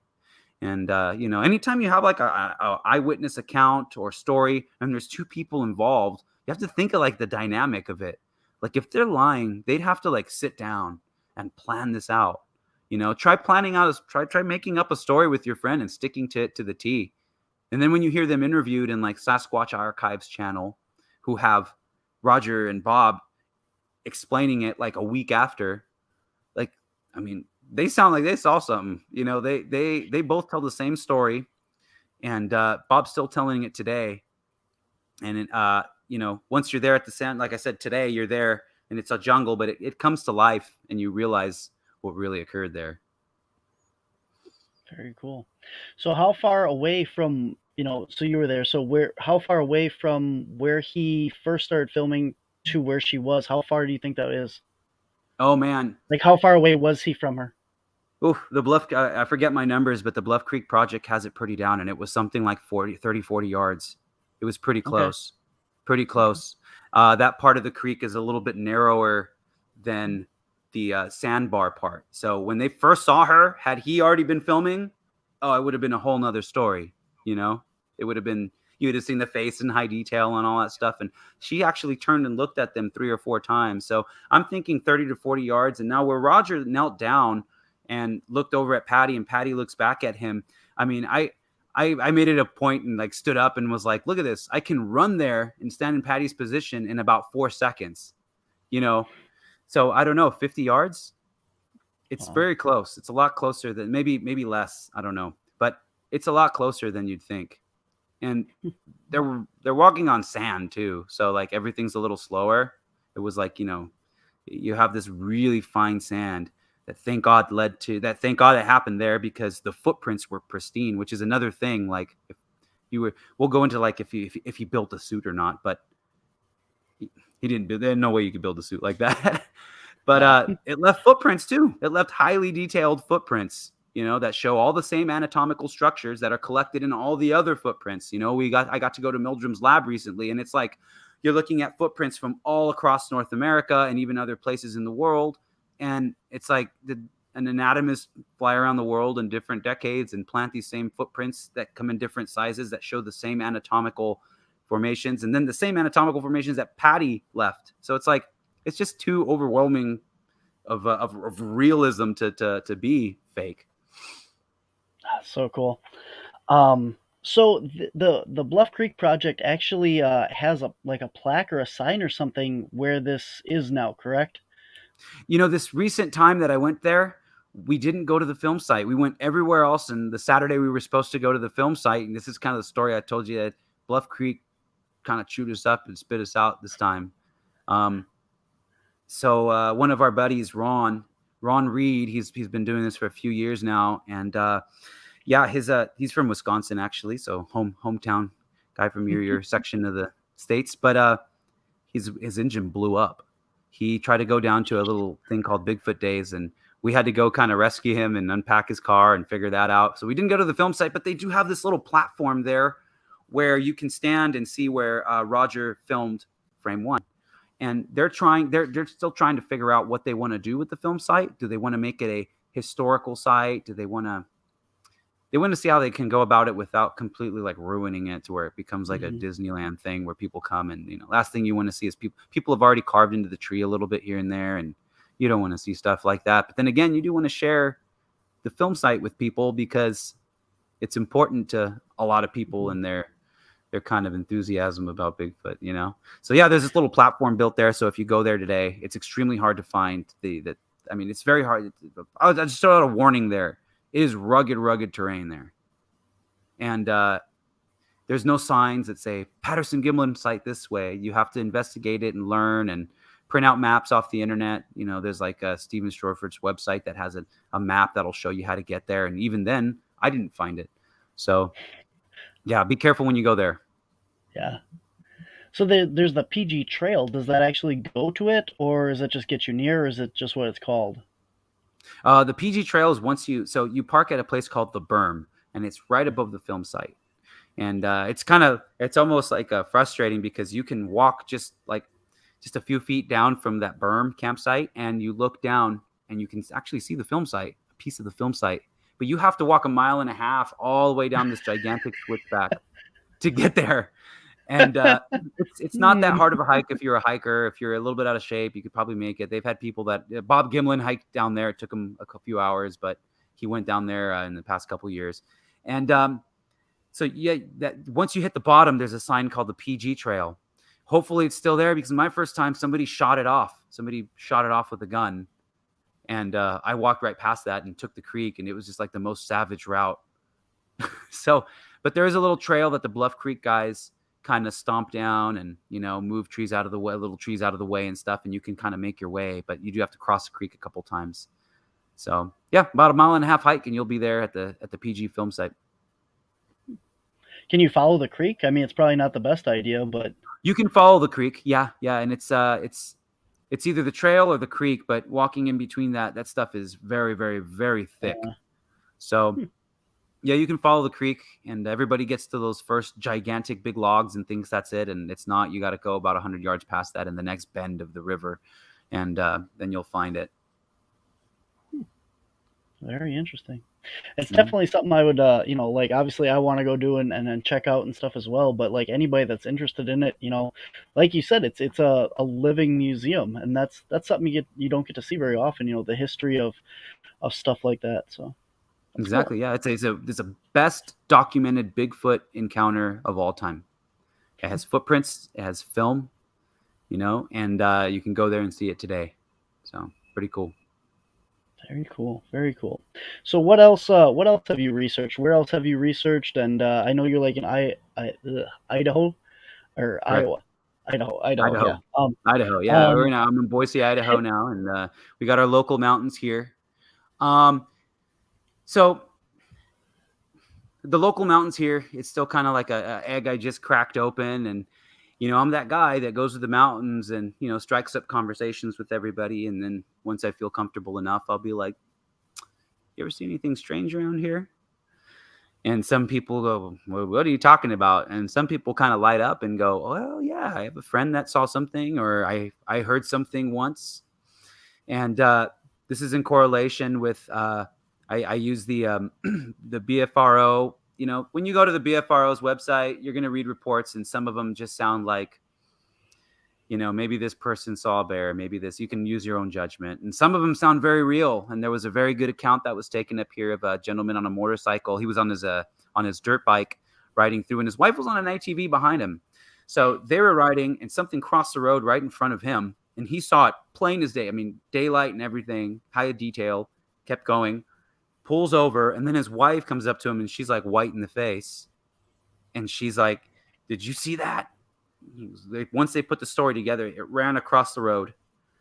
And, you know, anytime you have like a eyewitness account or story and there's 2 people involved, you have to think of like the dynamic of it. Like if they're lying, they'd have to like sit down and plan this out. You know, try making up a story with your friend and sticking to it to the T. And then when you hear them interviewed in like Sasquatch Archives channel, who have Roger and Bob explaining it like a week after, like, I mean, they sound like they saw something. You know, they both tell the same story, and Bob's still telling it today. And you know, once you're there at the sand, like I said, today you're there and it's a jungle, but it comes to life and you realize what really occurred there. Very cool. So how far away from, you know, so you were there, so how far away from where he first started filming to where she was, how far do you think that is? Oh man. Like how far away was he from her? Oh, the Bluff, I forget my numbers, but the Bluff Creek project has it pretty down, and it was something like 40 yards. It was pretty close. Okay. Pretty close. That part of the creek is a little bit narrower than the sandbar part. So when they first saw her, had he already been filming, oh, it would have been a whole nother story. You know, it would have been, you would have seen the face in high detail and all that stuff. And she actually turned and looked at them 3 or 4 times. So I'm thinking 30 to 40 yards. And now where Roger knelt down and looked over at Patty, and Patty looks back at him. I mean, I made it a point and like stood up and was like, look at this. I can run there and stand in Patty's position in about 4 seconds, you know? So I don't know, 50 yards. It's very close. It's a lot closer than maybe less. I don't know, but it's a lot closer than you'd think. And they're walking on sand too. So like everything's a little slower. It was like, you know, you have this really fine sand that thank God it happened there, because the footprints were pristine, which is another thing. Like if you were, we'll go into like if he built a suit or not, but he didn't build, there's no way you could build a suit like that. But it left footprints too. It left highly detailed footprints, you know, that show all the same anatomical structures that are collected in all the other footprints. You know, I got to go to Mildrum's lab recently, and it's like you're looking at footprints from all across North America and even other places in the world. And it's like an anatomist fly around the world in different decades and plant these same footprints that come in different sizes that show the same anatomical formations, and then the same anatomical formations that Patty left. So it's like, it's just too overwhelming of realism to be fake. So cool. So the Bluff Creek project actually has a plaque or a sign or something where this is now, correct? This recent time that I went there, we didn't go to the film site. We went everywhere else. And the Saturday we were supposed to go to the film site, and this is kind of the story I told you, that Bluff Creek kind of chewed us up and spit us out this time. So one of our buddies, Ron Reed, he's been doing this for a few years now, and he's from Wisconsin actually, so hometown guy from your section of the states. But his engine blew up. He tried to go down to a little thing called Bigfoot Days, and we had to go kind of rescue him and unpack his car and figure that out. So we didn't go to the film site, but they do have this little platform there where you can stand and see where Roger filmed frame one. And they're still trying to figure out what they want to do with the film site. Do they want to make it a historical site? Do they want to see how they can go about it without completely like ruining it to where it becomes like a Disneyland thing where people come and, last thing you want to see is people have already carved into the tree a little bit here and there, and you don't want to see stuff like that. But then again, you do want to share the film site with people because it's important to a lot of people and their kind of enthusiasm about Bigfoot, So yeah, there's this little platform built there. So if you go there today, it's extremely hard to find it's very hard. I just throw out a warning there. It is rugged terrain there. And there's no signs that say Patterson Gimlin site this way. You have to investigate it and learn and print out maps off the internet. There's like Steven Strawford's website that has a map that'll show you how to get there. And even then, I didn't find it. So yeah, be careful when you go there. Yeah. So there's the PG Trail. Does that actually go to it, or is it just get you near, or is it just what it's called? The PG Trail is you park at a place called the Berm, and it's right above the film site. And it's almost like frustrating because you can walk just a few feet down from that Berm campsite, and you look down and you can actually see the film site, a piece of the film site. But you have to walk 1.5 miles all the way down this gigantic switchback to get there. And it's not that hard of a hike if you're a hiker. If you're a little bit out of shape, you could probably make it. They've had people that Bob Gimlin hiked down there. It took him a few hours, but he went down there in the past couple of years. And that once you hit the bottom, there's a sign called the PG Trail. Hopefully it's still there because my first time somebody shot it off. Somebody shot it off with a gun. And I walked right past that and took the creek, and it was just like the most savage route. But there is a little trail that the Bluff Creek guys kind of stomp down and, move trees out of the way, little trees out of the way and stuff. And you can kind of make your way, but you do have to cross the creek a couple times. So yeah, about 1.5 mile hike and you'll be there at the PG film site. Can you follow the creek? I mean, it's probably not the best idea, but you can follow the creek. Yeah. And it's either the trail or the creek, but walking in between that stuff is very, very, very thick. So yeah, you can follow the creek, and everybody gets to those first gigantic big logs and thinks that's it. And it's not. You got to go about 100 yards past that in the next bend of the river, and then you'll find it. Very interesting. It's definitely something I would, obviously I want to go do and then check out and stuff as well. But like anybody that's interested in it, like you said, it's a living museum, and that's something you don't get to see very often. The history of stuff like that. So. Exactly. Cool. Yeah. It's a best documented Bigfoot encounter of all time. It has footprints, it has film, and you can go there and see it today. So pretty cool. Very cool. Very cool. So what else have you researched? Where else have you researched? And I know you're like in Idaho or Right. Iowa. Idaho. Idaho. Yeah. Idaho. Yeah. I'm in Boise, Idaho now. And we got our local mountains here. So the local mountains here, it's still kind of like a egg I just cracked open. And, I'm that guy that goes to the mountains and, strikes up conversations with everybody. And then once I feel comfortable enough, I'll be like, you ever see anything strange around here? And some people go, well, what are you talking about? And some people kind of light up and go, well, yeah, I have a friend that saw something, or I heard something once. And this is in correlation with I use the BFRO. When you go to the BFRO's website, you're going to read reports, and some of them just sound like, maybe this person saw a bear, maybe this. You can use your own judgment, and some of them sound very real. And there was a very good account that was taken up here of a gentleman on a motorcycle. He was on his dirt bike riding through, and his wife was on an ATV behind him. So they were riding, and something crossed the road right in front of him, and he saw it plain as day. I mean, daylight and everything, high detail, kept going, pulls over, and then his wife comes up to him, and she's like white in the face, and she's like, "Did you see that?" Once they put the story together, it ran across the road.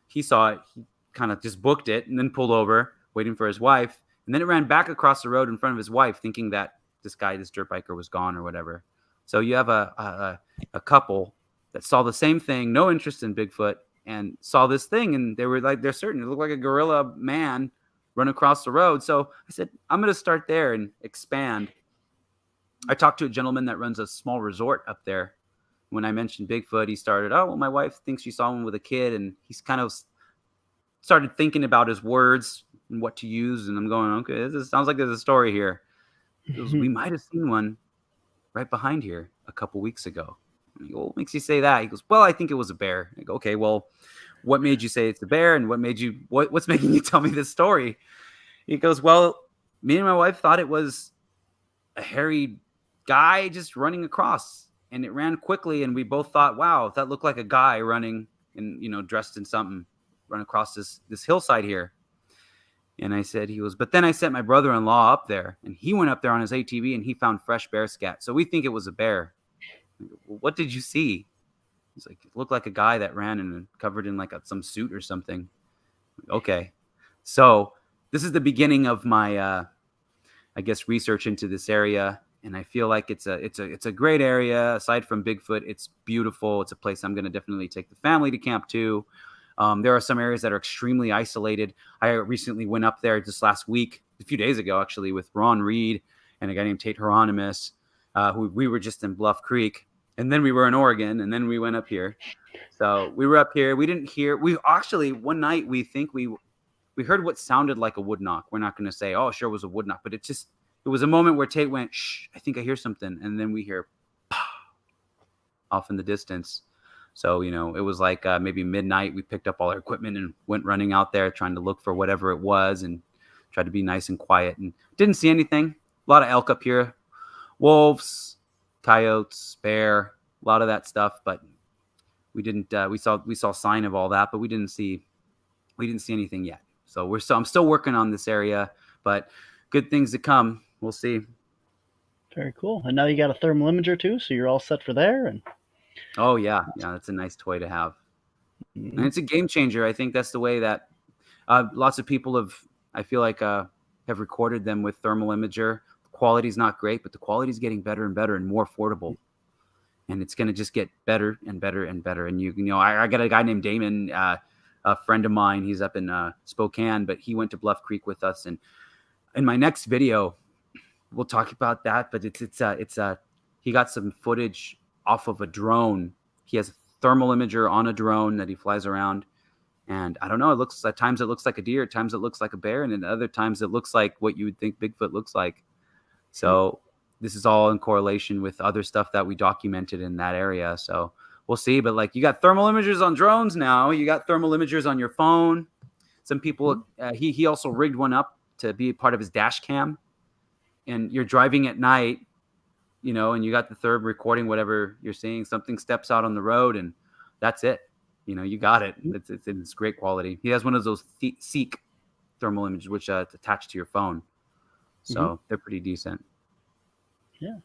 He saw it. He kind of just booked it and then pulled over, waiting for his wife. And then it ran back across the road in front of his wife, thinking that this dirt biker, was gone or whatever. So you have a couple that saw the same thing, no interest in Bigfoot, and saw this thing, and they were like, they're certain it looked like a gorilla man run across the road. So I said, I'm going to start there and expand. I talked to a gentleman that runs a small resort up there. When I mentioned Bigfoot, he started, oh, well, my wife thinks she saw one with a kid, and he's kind of started thinking about his words and what to use. And I'm going, okay, this sounds like there's a story here. He goes, we might have seen one right behind here a couple weeks ago. I go, what makes you say that? He goes, well, I think it was a bear. I go, okay, well, what made you say it's a bear, and what's making you tell me this story? He goes, well, me and my wife thought it was a hairy guy just running across, and it ran quickly, and we both thought, wow, that looked like a guy running and, dressed in something, run across this hillside here. And I said, but then I sent my brother-in-law up there, and he went up there on his ATV, and he found fresh bear scat. So we think it was a bear. I go, well, what did you see? He's like, it looked like a guy that ran and covered in like some suit or something. Okay. So this is the beginning of my, research into this area. And I feel like it's a great area. Aside from Bigfoot, it's beautiful. It's a place I'm going to definitely take the family to camp to. There are some areas that are extremely isolated. I recently went up there just last week, a few days ago, actually, with Ron Reed and a guy named Tate Hieronymus, who we were just in Bluff Creek. And then we were in Oregon, and then we went up here. So we were up here. We didn't hear. We actually, one night, we think we heard what sounded like a wood knock. We're not going to say, oh, sure, it was a wood knock. But it was a moment where Tate went, shh, I think I hear something. And then we hear, pow, off in the distance. So, it was like maybe midnight. We picked up all our equipment and went running out there trying to look for whatever it was and tried to be nice and quiet. And didn't see anything. A lot of elk up here. Wolves, coyotes, bear, a lot of that stuff. But we didn't. We saw sign of all that, but we didn't see anything yet. So I'm still working on this area, but good things to come. We'll see. Very cool. And now you got a thermal imager too, so you're all set for there. And oh yeah, that's a nice toy to have, and it's a game changer. I think that's the way that lots of people have recorded them with thermal imager. The quality's not great, but the quality's getting better and better and more affordable, and it's going to just get better and better and better. And I got a guy named Damon, a friend of mine. He's up in Spokane, but he went to Bluff Creek with us, and in my next video, we'll talk about that. But he got some footage off of a drone. He has a thermal imager on a drone that he flies around, and I don't know. At times it looks like a deer, at times it looks like a bear, and at other times it looks like what you would think Bigfoot looks like. So this is all in correlation with other stuff that we documented in that area. So we'll see. But like, you got thermal imagers on drones now. You got thermal imagers on your phone. Some people, he also rigged one up to be part of his dash cam. And you're driving at night, and you got the third recording whatever you're seeing. Something steps out on the road, and that's it. You got it. It's great quality. He has one of those Seek thermal images, which it's attached to your phone. So they're pretty decent. Yeah.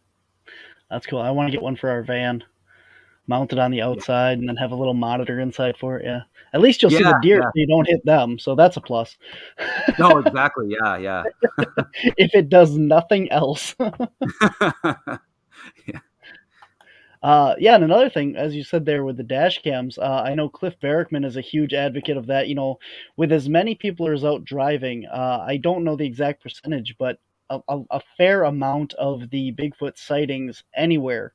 That's cool. I want to get one for our van, mounted on the outside, and then have a little monitor inside for it. Yeah. At least you'll see the deer so you don't hit them. So that's a plus. No, exactly. Yeah. If it does nothing else. And another thing, as you said there with the dash cams, I know Cliff Barrickman is a huge advocate of that. With as many people as out driving, I don't know the exact percentage, but a fair amount of the Bigfoot sightings anywhere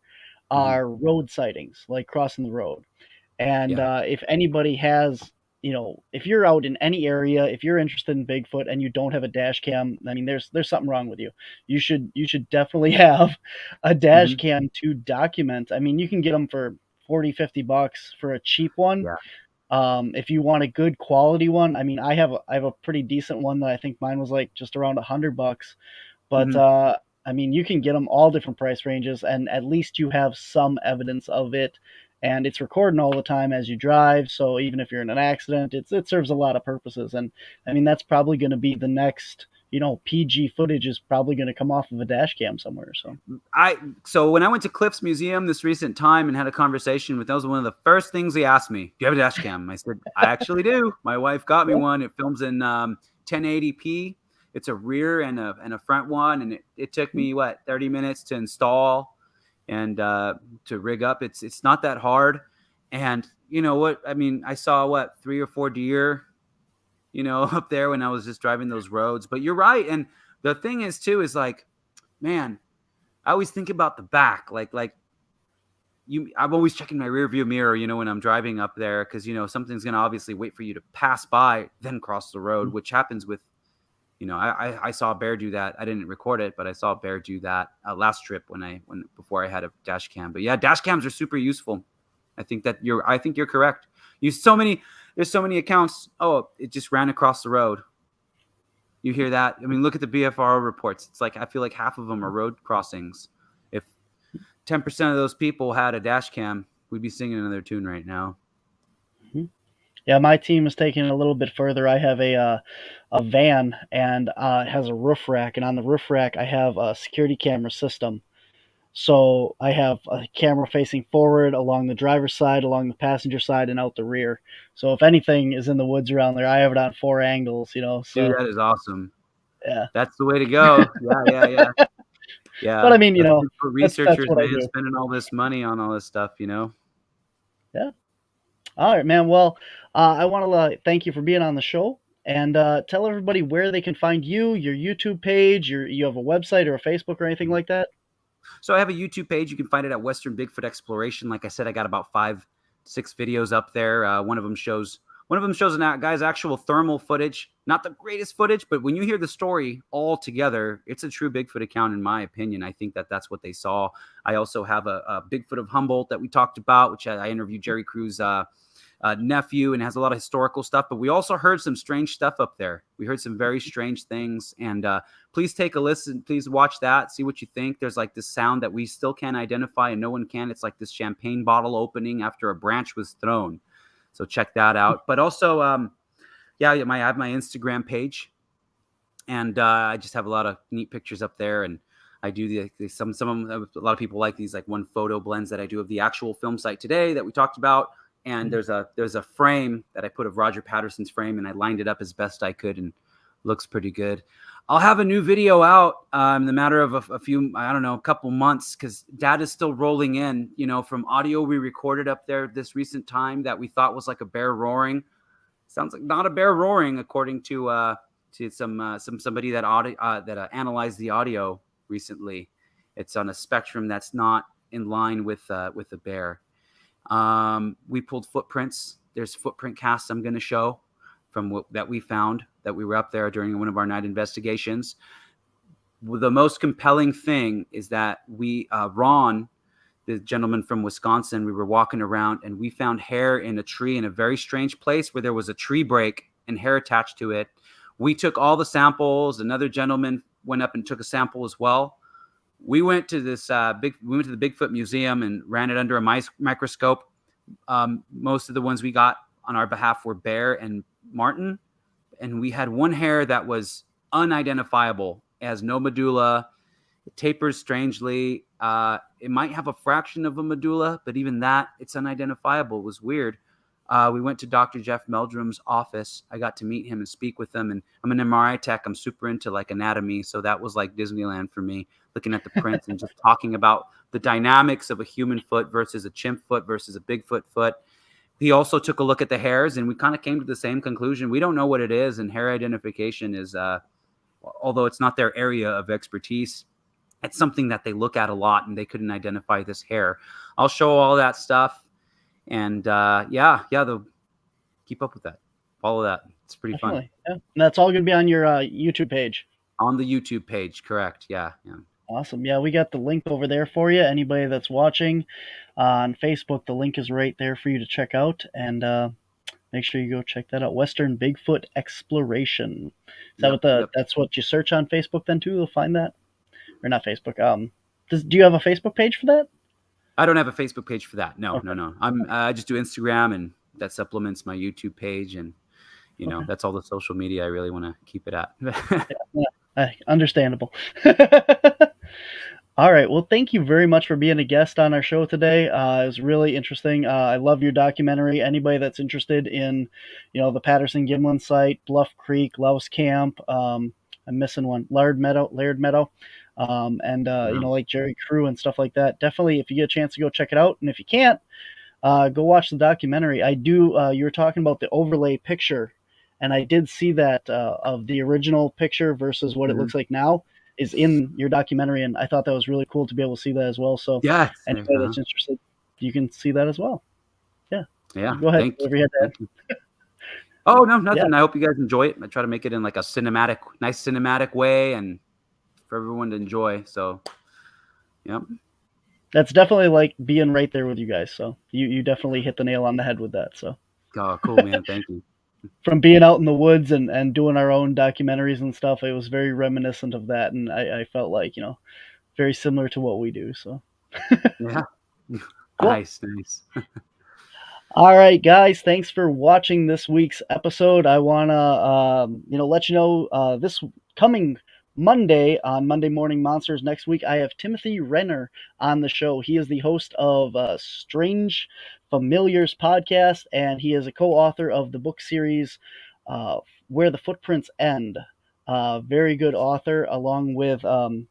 are road sightings, like crossing the road. And if anybody has, if you're out in any area, if you're interested in Bigfoot and you don't have a dash cam, I mean, there's something wrong with you. You should definitely have a dash cam to document. I mean, you can get them for $40-$50 for a cheap one. Yeah. If you want a good quality one, I mean, I have a pretty decent one that I think mine was like just around $100, but I mean, you can get them all different price ranges, and at least you have some evidence of it. And it's recording all the time as you drive, so even if you're in an accident, it serves a lot of purposes. And I mean, that's probably going to be the next, PG footage is probably going to come off of a dash cam somewhere. So when I went to Cliff's Museum this recent time and had a conversation with, that was one of the first things they asked me. Do you have a dash cam? I said, I actually do. My wife got me one. It films in 1080p. It's a rear and a front one, and it took me 30 minutes to install and to rig up. It's not that hard. And you know what? I mean, I saw 3 or 4 deer, up there when I was just driving those roads. But you're right. And the thing is too, is like, man, I always think about the back. I'm always checking my rear view mirror, when I'm driving up there, because, something's going to obviously wait for you to pass by, then cross the road, which happens with, I saw a bear do that. I didn't record it, but I saw a bear do that last trip before I had a dash cam. But yeah, dash cams are super useful. I think you're correct. There's so many accounts. Oh, it just ran across the road. You hear that? I mean, look at the BFRO reports. It's like, I feel like half of them are road crossings. If 10% of those people had a dash cam, we'd be singing another tune right now. Yeah, my team is taking it a little bit further. I have a van, and it has a roof rack, and on the roof rack I have a security camera system. So I have a camera facing forward, along the driver's side, along the passenger side, and out the rear. So if anything is in the woods around there, I have it on 4 angles, So, dude, that is awesome. Yeah. That's the way to go. Yeah. Yeah. But I mean, for researchers, that's man, spending all this money on all this stuff, Yeah. All right, man. Well, I want to thank you for being on the show, and tell everybody where they can find you, your YouTube page, you have a website or a Facebook or anything like that. So I have a YouTube page. You can find it at Western Bigfoot Exploration. Like I said, I got about 5-6 videos up there. One of them shows a guy's actual thermal footage. Not the greatest footage, but when you hear the story all together, it's a true Bigfoot account, in my opinion. I think that's what they saw. I also have a Bigfoot of Humboldt that we talked about, which I interviewed Jerry Crew's nephew, and has a lot of historical stuff. But we also heard some strange stuff up there. We heard some very strange things. And please take a listen. Please watch that. See what you think. There's like this sound that we still can't identify, and no one can. It's like this champagne bottle opening after a branch was thrown. So check that out. But also, I have my Instagram page, and I just have a lot of neat pictures up there. And I do a lot of people like these like one photo blends that I do of the actual film site today that we talked about. And there's a frame that I put of Roger Patterson's frame, and I lined it up as best I could, and looks pretty good. I'll have a new video out in the matter of a couple months, because data is still rolling in, from audio we recorded up there this recent time that we thought was like a bear roaring. Sounds like not a bear roaring, according to somebody that analyzed the audio recently. It's on a spectrum that's not in line with a bear. We pulled footprints. There's footprint casts I'm going to show from that we found that we were up there during one of our night investigations. The most compelling thing is that Ron, the gentleman from Wisconsin, we were walking around and we found hair in a tree in a very strange place where there was a tree break and hair attached to it. We took all the samples. Another gentleman went up and took a sample as well. We went to the Bigfoot Museum and ran it under a microscope. Most of the ones we got on our behalf were bear and marten, and we had one hair that was unidentifiable. It has no medulla. It tapers strangely. It might have a fraction of a medulla, but even that, it's unidentifiable. It was weird. We went to Dr. Jeff Meldrum's office. I got to meet him and speak with him. And I'm an MRI tech. I'm super into like anatomy. So that was like Disneyland for me, looking at the prints and just talking about the dynamics of a human foot versus a chimp foot versus a Bigfoot foot. He also took a look at the hairs, and we kind of came to the same conclusion. We don't know what it is. And hair identification is, although it's not their area of expertise, it's something that they look at a lot, and they couldn't identify this hair. I'll show all that stuff. And they'll keep up with that. Follow that. It's pretty fun. Yeah. And that's all going to be on your YouTube page. On the YouTube page, correct. Yeah. Awesome. Yeah, we got the link over there for you. Anybody that's watching on Facebook, the link is right there for you to check out. And make sure you go check that out. Western Bigfoot Exploration. Is that that's what you search on Facebook then too? You'll find that? or not Facebook. Do you have a Facebook page for that? I don't have a Facebook page for that. No, Okay. no. I just do Instagram, and that supplements my YouTube page, and Okay. that's all the social media I really want to keep it at. Understandable. All right. Well, thank you very much for being a guest on our show today. It was really interesting. I love your documentary. Anybody that's interested in, the Patterson Gimlin site, Bluff Creek, Louse Camp, I'm missing one, Laird Meadow, and like Jerry Crew and stuff like that. Definitely, if you get a chance to go check it out, and if you can't, go watch the documentary. I do. You were talking about the overlay picture, and I did see that of the original picture versus what it looks like now is in your documentary, and I thought that was really cool to be able to see that as well. So Yeah. anybody that's interested, you can see that as well. Yeah. Yeah. Go ahead. Thank Whatever you had to add. you. Oh, no, nothing. Yeah. I hope you guys enjoy it. I try to make it in like a nice cinematic way, and for everyone to enjoy. So, yep. That's definitely like being right there with you guys. So you definitely hit the nail on the head with that. So Oh, cool, man. Thank you. from being out in the woods and doing our own documentaries and stuff, it was very reminiscent of that. And I felt like, very similar to what we do. So Yeah. Cool. Nice. All right, guys, thanks for watching this week's episode. I want to, let you know this coming Monday on Monday Morning Monsters next week, I have Timothy Renner on the show. He is the host of Strange Familiars podcast, and he is a co-author of the book series Where the Footprints End. Very good author, along with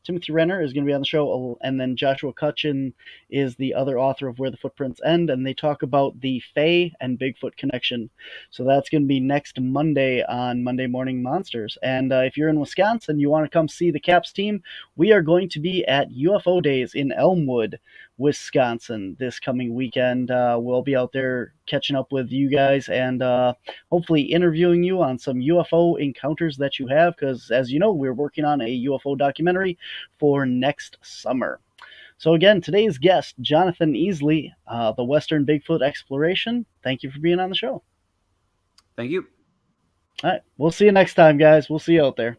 Timothy Renner is going to be on the show, and then Joshua Cutchin is the other author of Where the Footprints End, and they talk about the Fae and Bigfoot connection. So that's going to be next Monday on Monday Morning Monsters. And if you're in Wisconsin, you want to come see the Caps team, we are going to be at UFO Days in Elmwood, Wisconsin this coming weekend. We'll be out there catching up with you guys and hopefully interviewing you on some UFO encounters that you have, because as you know, we're working on a UFO documentary for next summer. So again, today's guest, Jonathan Easley, the Western Bigfoot Exploration. Thank you for being on the show. Thank you. All right. We'll see you next time, guys. We'll see you out there.